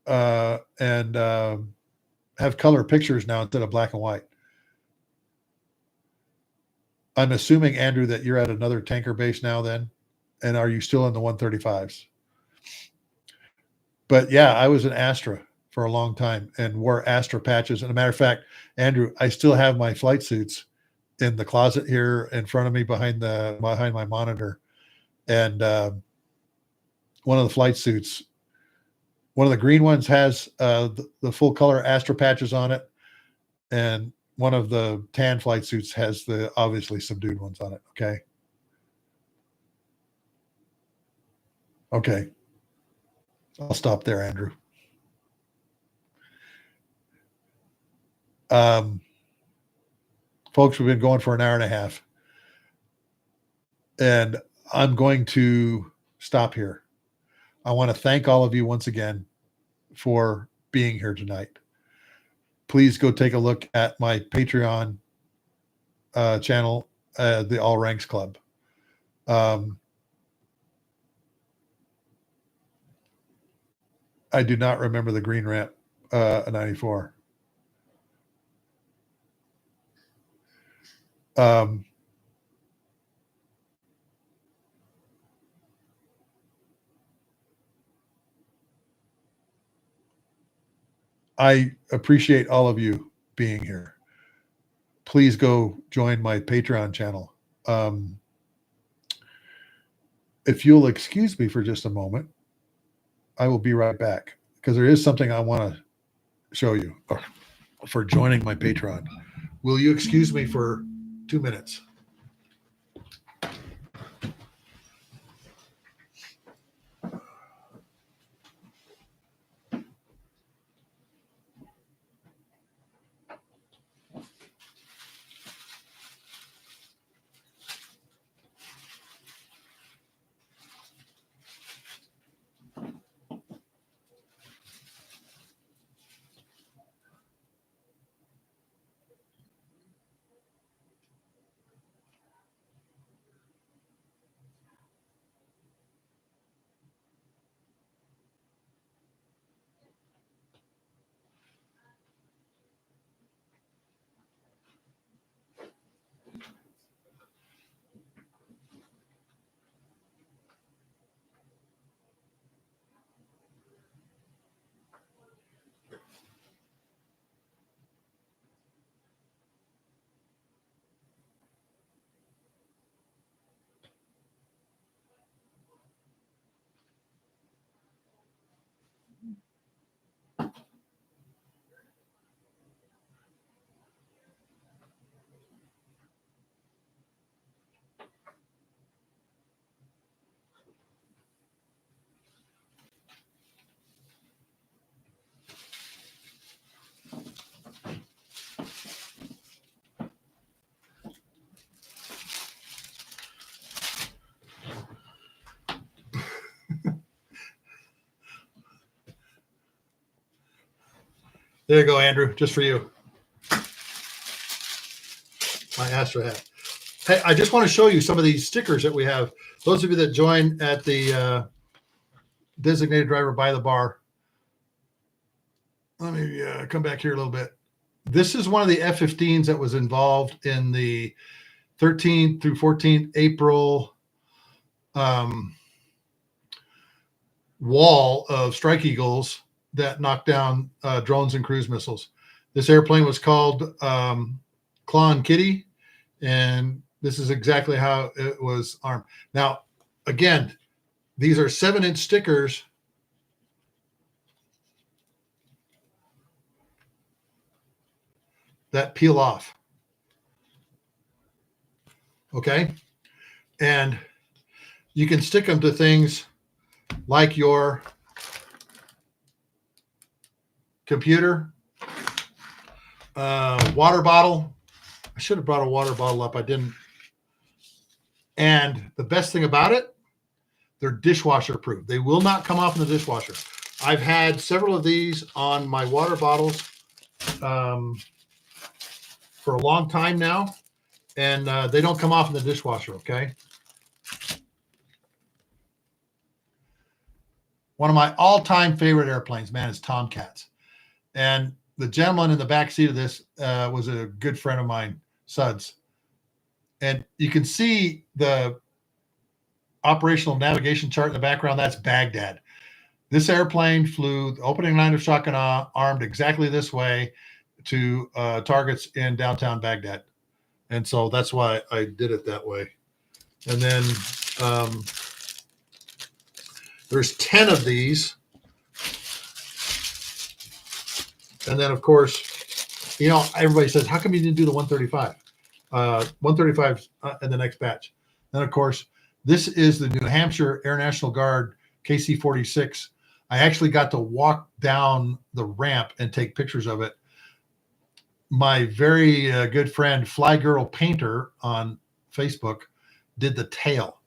Speaker 1: and have color pictures now instead of black and white. I'm assuming, Andrew, that you're at another tanker base now then? And are you still in the 135s? But yeah, I was an Astra for a long time and wore Astra patches. And a matter of fact, Andrew, I still have my flight suits in the closet here in front of me behind my monitor. And one of the flight suits, one of the green ones has the full color Astra patches on it. And one of the tan flight suits has the obviously subdued ones on it. Okay. Okay. I'll stop there, Andrew. Folks, we've been going for an hour and a half. And I'm going to stop here. I want to thank all of you once again for being here tonight. Please go take a look at my Patreon channel, the All Ranks Club. I do not remember the green ramp 94. I appreciate all of you being here. Please go join my Patreon channel. If you'll excuse me for just a moment, I will be right back because there is something I want to show you for joining my Patreon. Will you excuse me for 2 minutes? There you go, Andrew, just for you. My Astra hat. Hey, I just want to show you some of these stickers that we have. Those of you that join at the designated driver by the bar. Let me come back here a little bit. This is one of the F-15s that was involved in the 13th through 14th April wall of Strike Eagles that knocked down drones and cruise missiles. This airplane was called Claw and Kitty, and this is exactly how it was armed. Now, again, these are 7-inch stickers that peel off. Okay. And you can stick them to things like your computer, water bottle. I should have brought a water bottle up. I didn't. And the best thing about it, they're dishwasher proof. They will not come off in the dishwasher. I've had several of these on my water bottles for a long time now, and they don't come off in the dishwasher, okay? One of my all-time favorite airplanes, man, is Tomcats. And the gentleman in the back seat of this was a good friend of mine, Suds. And you can see the operational navigation chart in the background. That's Baghdad. This airplane flew the opening line of shotgun armed exactly this way to targets in downtown Baghdad. And so that's why I did it that way. And then there's 10 of these. And then, of course, you know, everybody says, how come you didn't do the 135? 135 in the next batch. Then, of course, this is the New Hampshire Air National Guard KC-46. I actually got to walk down the ramp and take pictures of it. My very good friend, Fly Girl Painter on Facebook, did the tail.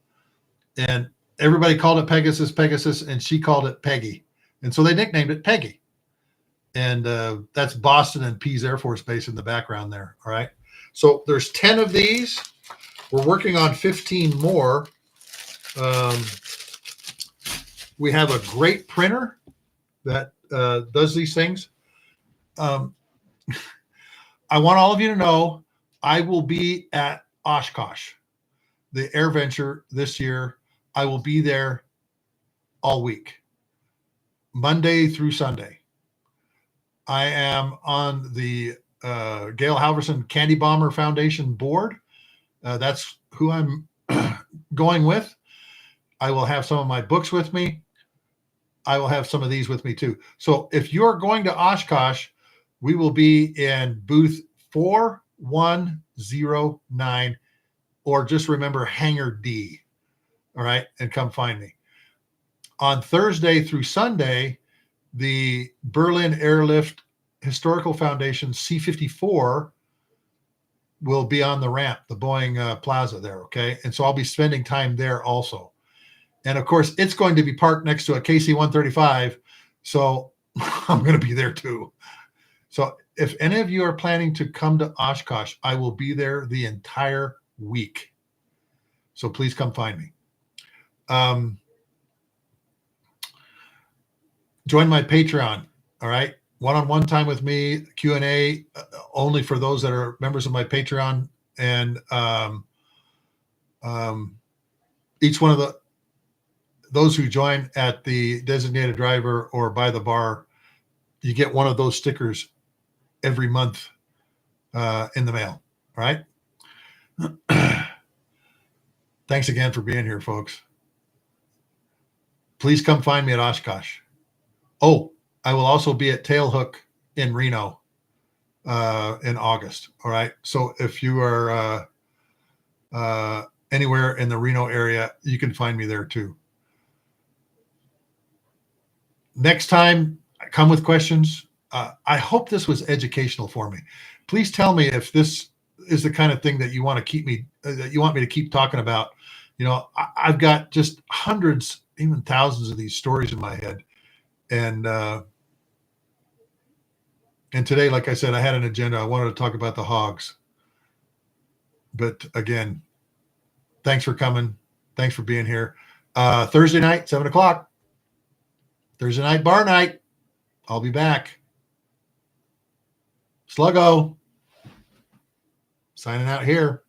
Speaker 1: And everybody called it Pegasus, and she called it Peggy. And so they nicknamed it Peggy. And that's Boston and Pease Air Force Base in the background there. All right. So there's 10 of these. We're working on 15 more. We have a great printer that does these things. I want all of you to know I will be at Oshkosh, the Air Venture this year. I will be there all week, Monday through Sunday. I am on the Gail Halverson Candy Bomber Foundation board. That's who I'm going with. I will have some of my books with me. I will have some of these with me too. So if you're going to Oshkosh, we will be in booth 4109, or just remember Hangar D. All right. And come find me. On Thursday through Sunday, the Berlin Airlift Historical Foundation C-54 will be on the ramp, the Boeing Plaza there. Okay. And so I'll be spending time there also. And of course, it's going to be parked next to a KC-135. So I'm going to be there too. So if any of you are planning to come to Oshkosh, I will be there the entire week. So please come find me. Join my Patreon. All right. One-on-one time with me, Q&A only for those that are members of my Patreon. And each one of those who join at the designated driver or by the bar, you get one of those stickers every month in the mail. All right. Thanks again for being here, folks. Please come find me at Oshkosh. Oh, I will also be at Tailhook in Reno in August. All right. So if you are anywhere in the Reno area, you can find me there too. Next time, come with questions. I hope this was educational for me. Please tell me if this is the kind of thing that you want to keep me, that you want me to keep talking about. You know, I've got just hundreds, even thousands of these stories in my head. And today, like I said, I had an agenda. I wanted to talk about the Hawgs. But again, thanks for coming. Thanks for being here. Thursday night, 7 o'clock. Thursday night, bar night. I'll be back. Sluggo. Signing out here.